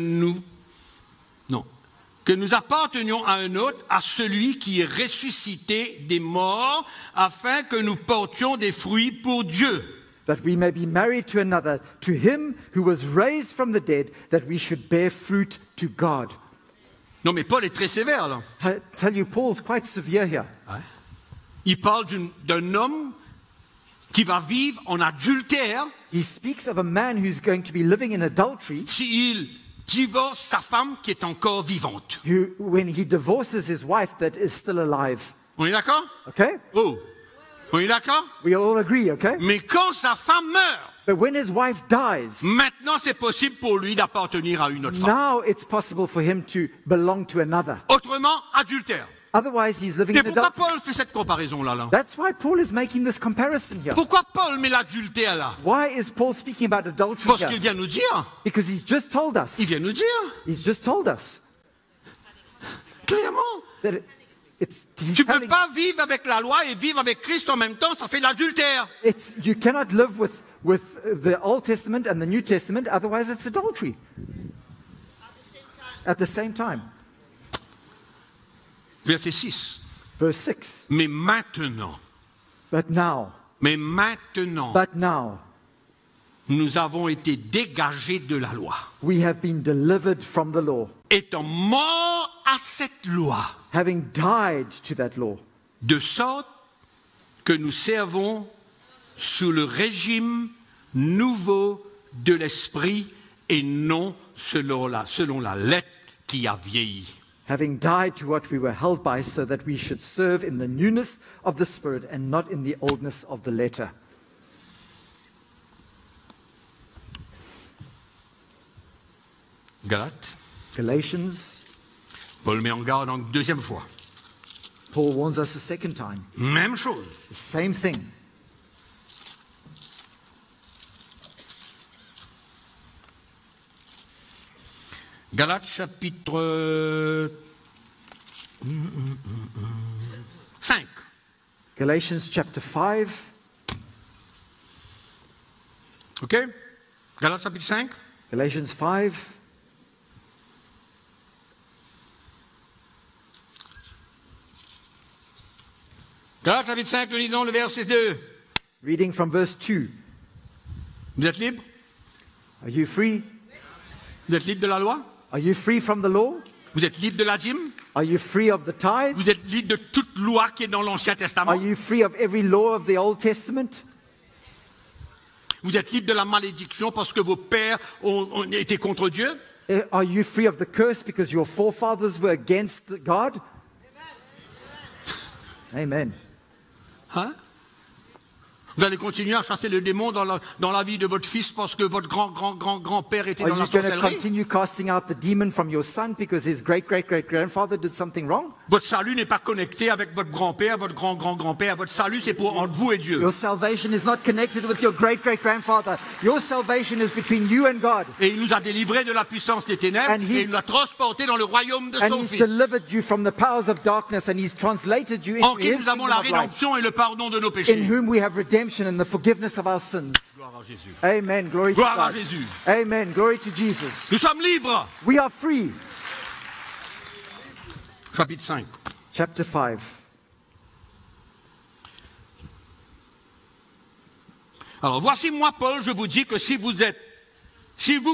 nous appartenions à un autre, à celui qui est ressuscité des morts, afin que nous portions des fruits pour Dieu. That we may be married to another, to him who was raised from the dead, that we should bear fruit to God. Non, mais Paul est très sévère là. I tell you, Paul's quite severe here. Il parle d'un homme qui va vivre en adultère He speaks of a man who's going to be living in adultery, s'il divorce sa femme qui est encore vivante. who, when he divorces his wife that is still alive. On est d'accord? Okay? Oh, on est d'accord? We all agree, okay? Mais quand sa femme meurt, But when his wife dies, maintenant c'est possible pour lui d'appartenir à une autre femme. now it's possible for him to belong to another. Autrement, adultère. Otherwise, he's living Et in pourquoi adultery. Paul fait cette comparaison-là là? That's why Paul is making this comparison here. Pourquoi Paul met l'adultère là? Why is Paul speaking about adultery Parce here? qu'il vient nous dire. Because he's just told us. Il vient nous dire He's just told us clairement. that he's Tu ne peux telling pas vivre avec la loi et vivre avec Christ en même temps, ça fait l'adultère. you cannot live with the Old Testament and the New Testament, otherwise it's adultery. At the same time. Verset 6. Verse 6. Mais maintenant, But now, nous avons été dégagés de la loi. we have been delivered from the law, Étant morts à cette loi, having died to that law, de sorte que nous servons sous le régime nouveau de l'esprit et non selon la lettre qui a vieilli. having died to what we were held by, so that we should serve in the newness of the Spirit and not in the oldness of the letter. Galates, Galatians, Paul met en garde une deuxième fois. Paul warns us a second time. Même chose. The same thing. Galates chapitre 5. Galatians chapter 5. OK? Galates chapitre 5. Galatians 5. Galates chapitre 5, nous lisons le verset 2. Reading from verse 2. Vous êtes libre? Are you free? Vous êtes libre de la loi? Are you free from the law? Vous êtes libre de la dîme? Are you free of the tithe? Vous êtes libre de toute loi qui est dans l'Ancien Testament? Are you free of every law of the Old Testament? Vous êtes libre de la malédiction parce que vos pères ont été contre Dieu? Are you free of the curse because your forefathers were against God? Amen. Hein? Vous allez continuer à chasser le démon dans la vie de votre fils parce que votre grand-grand-grand-grand-père était Are dans la you going to sorcellerie? continue casting out the demon from your son because his great-great-great-grandfather did something wrong? Votre salut n'est pas connecté avec votre grand-père, votre grand-grand-grand-père. Votre salut, c'est pour entre vous et Dieu. Your salvation is not connected with your great-great-grandfather. Your salvation is between you and God. Et il nous a délivrés de la puissance des ténèbres And et il nous a transportés dans le royaume de And son he's Fils. delivered you from the powers of darkness, and he's translated you En into qui his nous avons kingdom la of light, rédemption et le pardon de nos in péchés. whom we have redemption and the forgiveness of our sins. Gloire à Jésus. Amen. Glory to Gloire à God. Jésus. Amen. Glory to Jesus. Nous sommes libres. We are free. Chapitre 5. Chapter 5. Alors, voici moi, Paul, je vous dis que si vous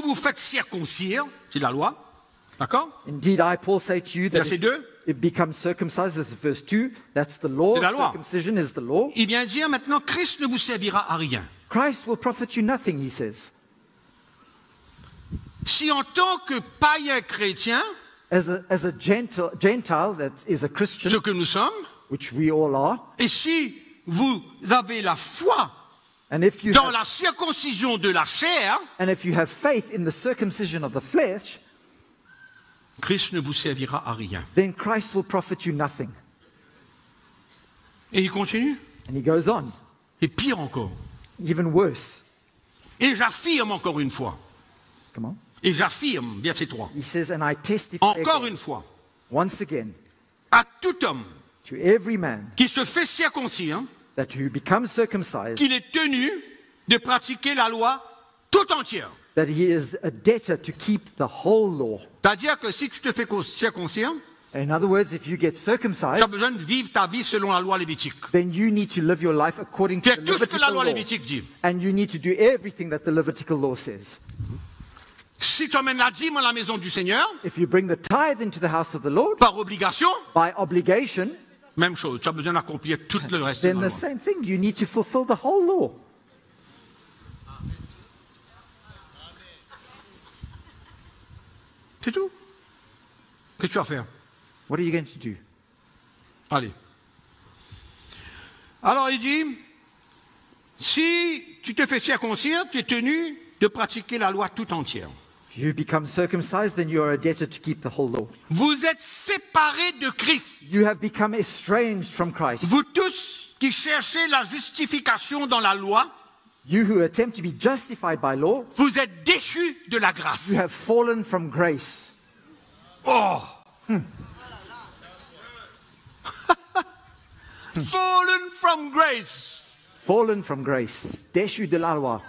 vous faites circoncire, c'est la loi, d'accord? Indeed, I, Paul, say to you that Verset 2. it becomes circumcised, this is verse 2. That's the law. C'est la loi. Circumcision is the law. Il vient dire maintenant, Christ ne vous servira à rien. Christ will profit you nothing, he says. Si en tant que païen chrétien, As a Gentile that is a Christian, ce que nous sommes, which we all are, et si vous avez la foi and if you dans have, la circoncision de la chair, and if you have faith in the circumcision of the flesh, Christ ne vous servira à rien. then Christ will profit you nothing. Et il continue, And he goes on, et pire encore. even worse. Et j'affirme encore une fois, Come on. et j'affirme, verset 3, He says, and I testify encore again, une fois, once again à tout homme to every man qui se fait circoncire, that who becomes circumcised, qu'il est tenu de pratiquer la loi tout entière. that he is a debtor to keep the whole law. C'est-à-dire que si tu te fais circoncire, In other words, if you get tu as circumcised, besoin de vivre ta vie selon la loi lévitique. then you need to live your life according to Faire the tout ce que la Levitical loi law. lévitique dit. And you need to do everything that the Levitical law says. Si tu amènes la dîme à la maison du Seigneur, If you bring the tithe into the house of the Lord, par obligation, by obligation, même chose, tu as besoin d'accomplir tout le reste de then la the loi. same thing, you need to fulfill the whole law. C'est tout. Qu'est-ce que tu vas faire? What are you going to do? Allez. Alors il dit, si tu te fais circoncire, tu es tenu de pratiquer la loi tout entière. If you become circumcised, then you are a debtor to keep the whole law. Vous êtes séparés de Christ. You have become estranged from Christ. Vous tous qui cherchez la justification dans la loi, You who attempt to be justified by law, vous êtes déchus de la grâce. you have fallen from grace. Oh! Fallen from grace. Fallen from grace. Déchu de la loi.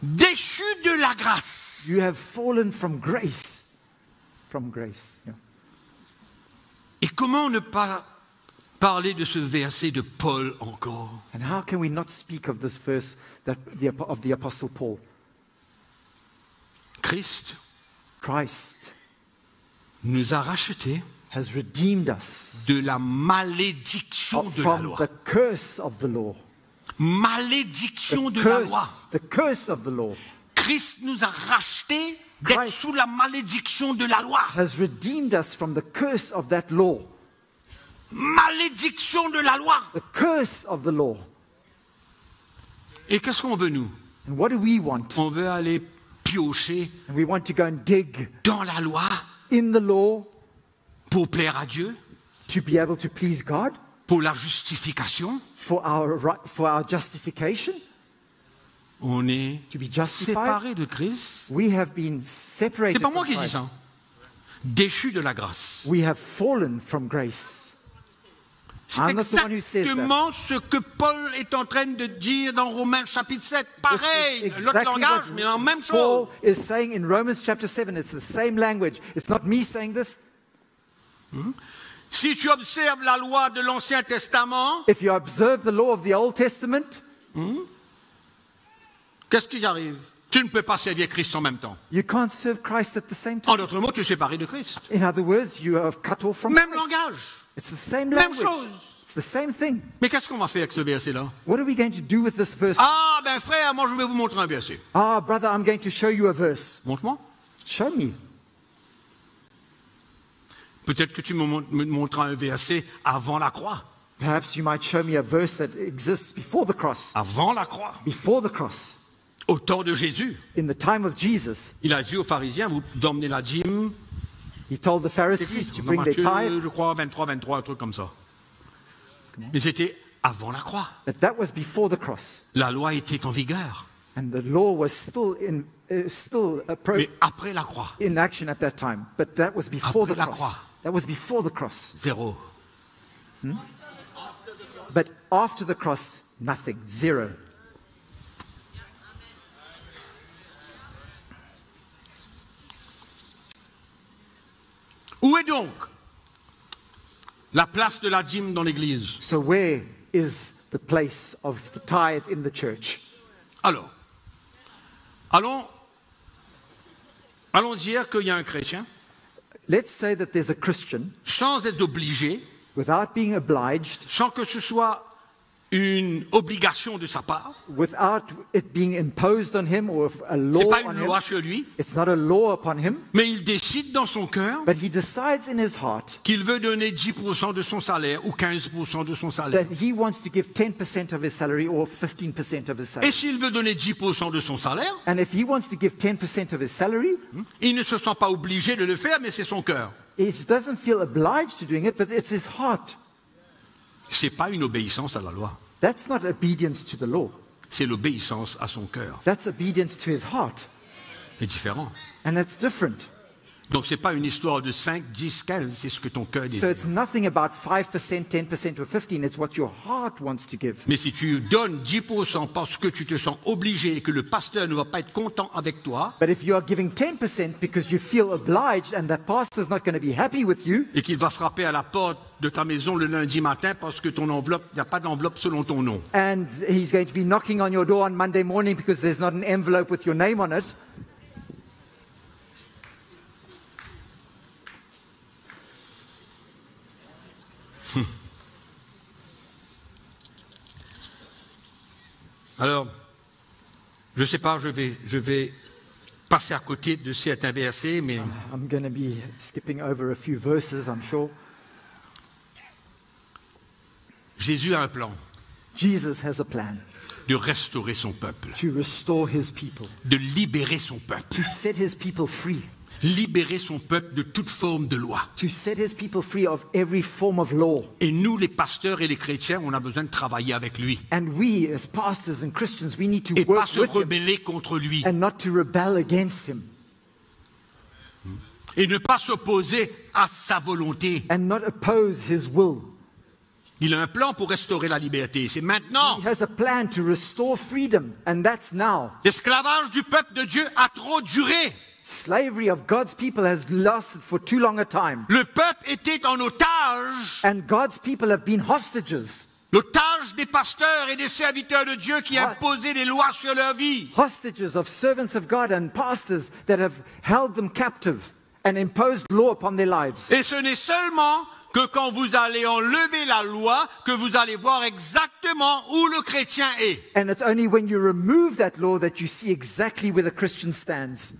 Déchus de la grâce. You have fallen from grace. From grace. Yeah. Et comment ne pas parler de ce verset de Paul encore? And how can we not speak of this verse of the Apostle Paul? Christ Christ nous a rachetés has redeemed us de la malédiction de la from loi. the curse of the law. Malédiction de la loi. The curse of the law Christ nous a rachetés d'être Christ sous la malédiction de la loi. has redeemed us from the curse of that law. Malédiction de la loi. The curse of the law. Et qu'est-ce qu'on veut nous? And what do we want? On veut aller piocher And we want to go and dig dans la loi in the law pour plaire à Dieu, to be able to please God, pour la justification. for our justification, On est to be justified. séparés de Christ. We have been separated C'est pas moi from qui dis Christ. ça. Déchus de la grâce. We have fallen from grace. C'est I'm not the one who says that. exactement ce que Paul est en train de dire dans Romains chapitre 7. Pareil, This is l'autre exactly langage, what mais la même chose. Paul is saying in Romans chapter 7. It's the same language. It's not me saying this. Si tu observes la loi de l'Ancien Testament, If you observe the law of the Old Testament, qu'est-ce qui arrive? Tu ne peux pas servir Christ en même temps. you can't serve Christ at the same En time. d'autres mots, tu es séparé de Christ. In other words, you are cut off from Même Christ. langage, It's the same même language. chose. It's the same thing. Mais qu'est-ce qu'on va faire avec ce verset-là? What are we going to do with this verse? Ah, ben frère, moi je vais vous montrer un verset. Ah, brother, I'm going to show you a verse. Montre-moi. Show me. Peut-être que tu me montreras un verset avant la croix. Perhaps you might show me a verse that exists before the cross. Avant la croix, Before the cross. au temps de Jésus. In the time of Jesus, Il a dit aux pharisiens, vous emmenez la dîme. he told the C'est Pharisees écrit to dans bring their Matthieu, tithe. je crois, 23, un truc comme ça. Mais c'était avant la croix. But that was before the cross. La loi était en vigueur. And the law was still Mais après la croix, in action at that time. But that was before Après the la cross. croix. That was before the cross. zéro. But after the cross, nothing. Zero. Où est donc la place de la dîme dans l'église? So where is the place of the tithe in the church? Alors, allons dire qu'il y a un chrétien, Let's say that there's a Christian, sans être obligé, without being obliged, sans que ce soit une obligation de sa part. without it being imposed on him or a Ce law n'est pas on une him. loi sur lui, It's not a law upon him, mais il décide dans son cœur but he decides in his heart qu'il veut donner 10% de son salaire ou 15% de son salaire. that he wants to give 10% of his salary or 15% of his Et salary. s'il veut donner 10% de son salaire, And if he wants to give 10% of his salary, il ne se sent pas obligé de le faire, mais c'est son cœur. he doesn't feel obliged to doing it, but it's his heart. Ce n'est pas une obéissance à la loi, That's not obedience to the law. c'est l'obéissance à son cœur. That's obedience to his heart. C'est différent. And that's different. Donc ce n'est pas une histoire de 5, 10, 15, c'est ce que ton cœur So désire. it's nothing about 5%, 10%, or 15%. It's what your heart wants to give. Mais si tu donnes 10% parce que tu te sens obligé et que le pasteur ne va pas être content avec toi, But if you are giving 10% because you feel obliged and the pastor's not going to be happy with you, et qu'il va frapper à la porte de ta maison le lundi matin parce que ton enveloppe, il n'y a pas d'enveloppe selon ton nom. and he's going to be knocking on your door on Monday morning because there's not an envelope with your name on it, Alors, je ne sais pas, je vais passer à côté de certains versets, mais I'm going to be skipping over a few verses, I'm sure. Jésus a un plan Jesus has a plan de restaurer son peuple, to restore his people, de libérer son peuple, to set his people free, libérer son peuple de toute forme de loi. to set his people free of every form of law. Et nous, les pasteurs et les chrétiens, on a besoin de travailler avec lui And we, as pastors and Christians, we need to et pas work se with him rebeller contre lui and not to rebel against him et ne pas s'opposer à sa volonté. and not oppose his will. Il a un plan pour restaurer la liberté. C'est maintenant. He has a plan to restore freedom, and that's now. L'esclavage du peuple de Dieu a trop duré. Slavery of God's people has lasted for too long a time, Le peuple était en otage, and God's people have been hostages. l'otage des pasteurs et des serviteurs de Dieu qui imposaient des lois sur leur vie. Hostages of servants of God and pastors that have held them captive and imposed law upon their lives. Et ce n'est seulement que quand vous allez enlever la loi que vous allez voir exactement où le chrétien est. And it's only when you remove that law that you see exactly where the Christian stands.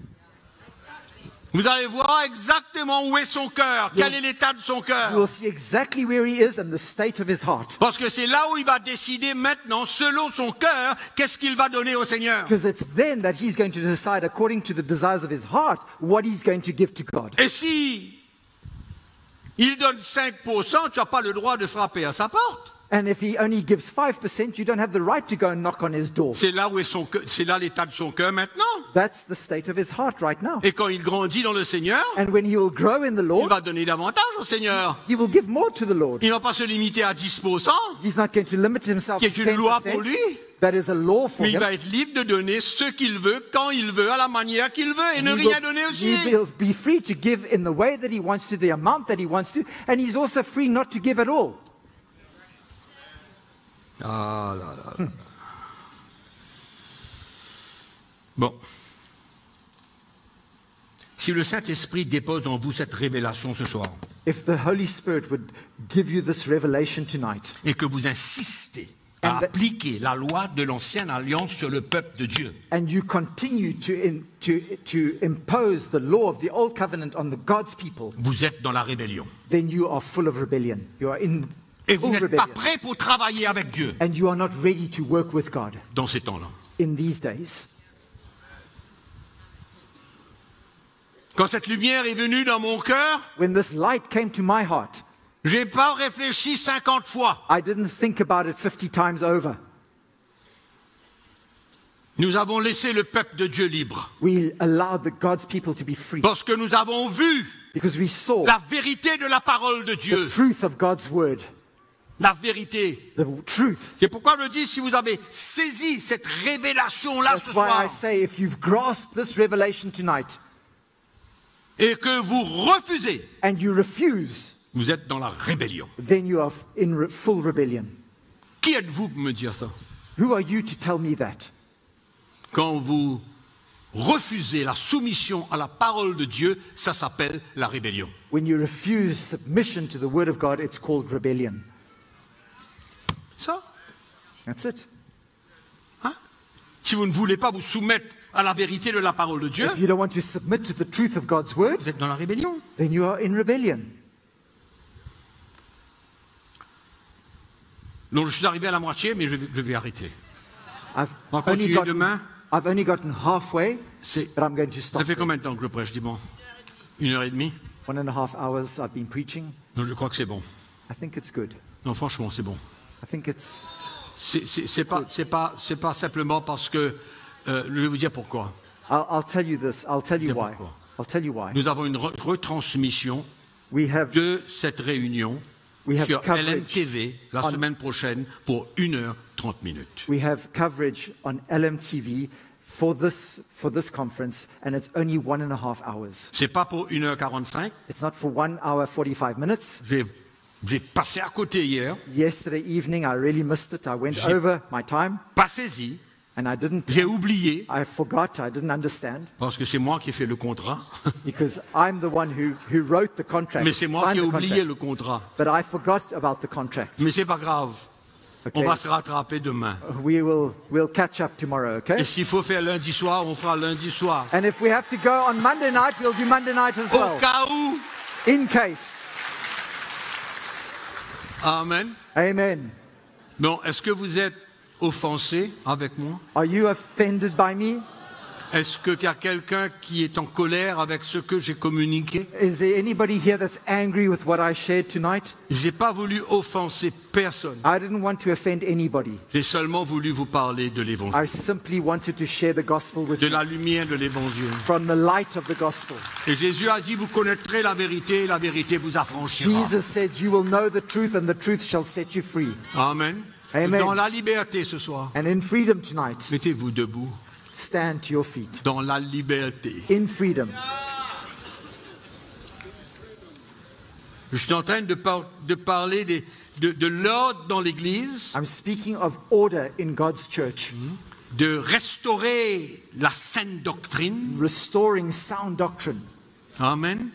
Vous allez voir exactement où est son cœur, quel est l'état de son You cœur. will see exactly where he is and the state of his heart. Parce que c'est là où il va décider maintenant, selon son cœur, qu'est-ce qu'il va donner au Seigneur. Because it's then that he's going to decide, according to the desires of his heart, what he's going to give to God. Et si il donne 5%, tu n'as pas le droit de frapper à sa porte. And if he only gives 5%, you don't have the right to go and knock on his door. C'est là où est c'est là l'état de son cœur maintenant. That's the state of his heart right now. Et quand il grandit dans le Seigneur, And when he will grow in the il Lord, va donner davantage au Seigneur. he will give more to the Lord. Il ne va pas se limiter à 10%, He's not going to limit himself qui to est une loi pour 10%. lui, That is a law for mais il him. va être libre de donner ce qu'il veut, quand il veut, à la manière qu'il veut, et ne rien donner aussi. He will be free to give in the way that he wants to, the amount that he wants to, and he's also free not to give at all. Ah là là là. Bon. Si le Saint-Esprit dépose en vous cette révélation ce soir, If the Holy Spirit would give you this revelation tonight, et que vous insistez à And the- appliquer la loi de l'ancienne alliance sur le peuple de Dieu, and you continue to impose the law of the old covenant on the God's people, vous êtes dans la rébellion. then you are full of rebellion. You are in Et vous full n'êtes pas rebellion. prêt pour travailler avec Dieu And you are not ready to work with God dans ces temps-là. in these days. Quand cette lumière est venue dans mon cœur, When this light came to my heart, j'ai pas réfléchi 50 fois. I didn't think about it 50 times over. Nous avons laissé le peuple de Dieu libre. We allowed God's people to be free Parce que nous avons vu because we saw la vérité de la parole de Dieu. the truth of God's word. La vérité. The truth. C'est pourquoi je dis, si vous avez saisi cette révélation-là ce That's why soir, I say if you've grasped this revelation tonight et que vous refusez, and you refuse, vous êtes dans la rébellion. then you are in full rebellion. Qui êtes-vous pour me dire ça? Who are you to tell me that? Quand vous refusez la soumission à la parole de Dieu, ça s'appelle la rébellion. When you refuse submission to the word of God, it's called rebellion. Ça, That's it. hein? Si vous ne voulez pas vous soumettre à la vérité de la parole de Dieu, If you don't want to submit to the truth of God's word, vous êtes dans la rébellion. then you are in rebellion. Donc je suis arrivé à la moitié, mais je vais arrêter. I've On va only, continuer gotten, demain. I've only gotten halfway, C'est- but I'm going to stop. Ça fait there. combien de temps que je prêche, dis bon? 1h30? 1.5 hours I've been preaching. Non, je crois que c'est bon. I think it's good. Non, franchement, c'est bon. I think it's... C'est pas simplement parce que je vais vous dire pourquoi. I'll tell you this. I'll tell you Bien why. pourquoi. I'll tell you why. Nous avons une retransmission We have de cette réunion We have sur coverage LMTV la on- semaine prochaine pour 1h30 minutes. We have coverage on LMTV for this conference, and it's only 1.5 hours. C'est pas pour 1h45. It's not for 1 hour 45 minutes. J'ai passé à côté hier. Yesterday evening, I really missed it. I went J'ai- over my time, Passez-y. and I didn't. J'ai oublié I forgot. I didn't understand parce que c'est moi qui ai fait le contrat. because I'm the one who wrote the contract. Mais c'est moi signed qui ai the oublié contract. le contrat. But I forgot about the contract. Mais c'est pas grave. Okay. On va se rattraper demain. We'll catch up tomorrow. Okay. Et s'il faut faire lundi soir, on fera lundi soir. And if we have to go on Monday night, we'll do Monday night as Au well, cas où. in case. Amen. Amen. Bon, est-ce que vous êtes offensé avec moi? Are you offended by me? Est-ce qu'il y a quelqu'un qui est en colère avec ce que j'ai communiqué? Is there anybody here that's angry with what I shared tonight? J'ai pas voulu offenser personne. I didn't want to offend anybody. J'ai seulement voulu vous parler de l'évangile, I simply wanted to share the gospel with de you la lumière de l'évangile. from the light of the gospel. Et Jésus a dit, vous connaîtrez la vérité vous affranchira. Jesus said, you will know the truth and the truth shall set you free. Amen. Amen. Dans la liberté ce soir. And in freedom tonight, Mettez-vous debout. stand to your feet. Dans la liberté. In freedom. Je suis en train de parler de l'ordre dans l'Église, I'm speaking of order in God's church, de restaurer la saine doctrine. restoring sound doctrine. Amen.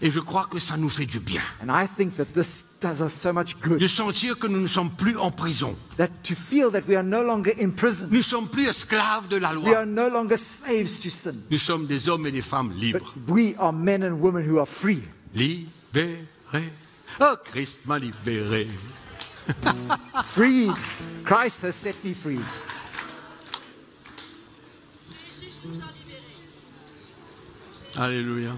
Et je crois que ça nous fait du bien. And I think that this does us so much good. De sentir que nous ne sommes plus en prison. That to feel that we are no longer in prison. Nous ne sommes plus esclaves de la We loi. are no longer slaves to sin. Nous sommes des hommes et des femmes But libres. we are men and women who are free. Libérés. Oh, Christ m'a libéré. Free. Christ has set me free. Alléluia.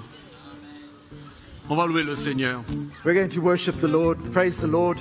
On va louer le Seigneur. We're going to worship the Lord, praise the Lord.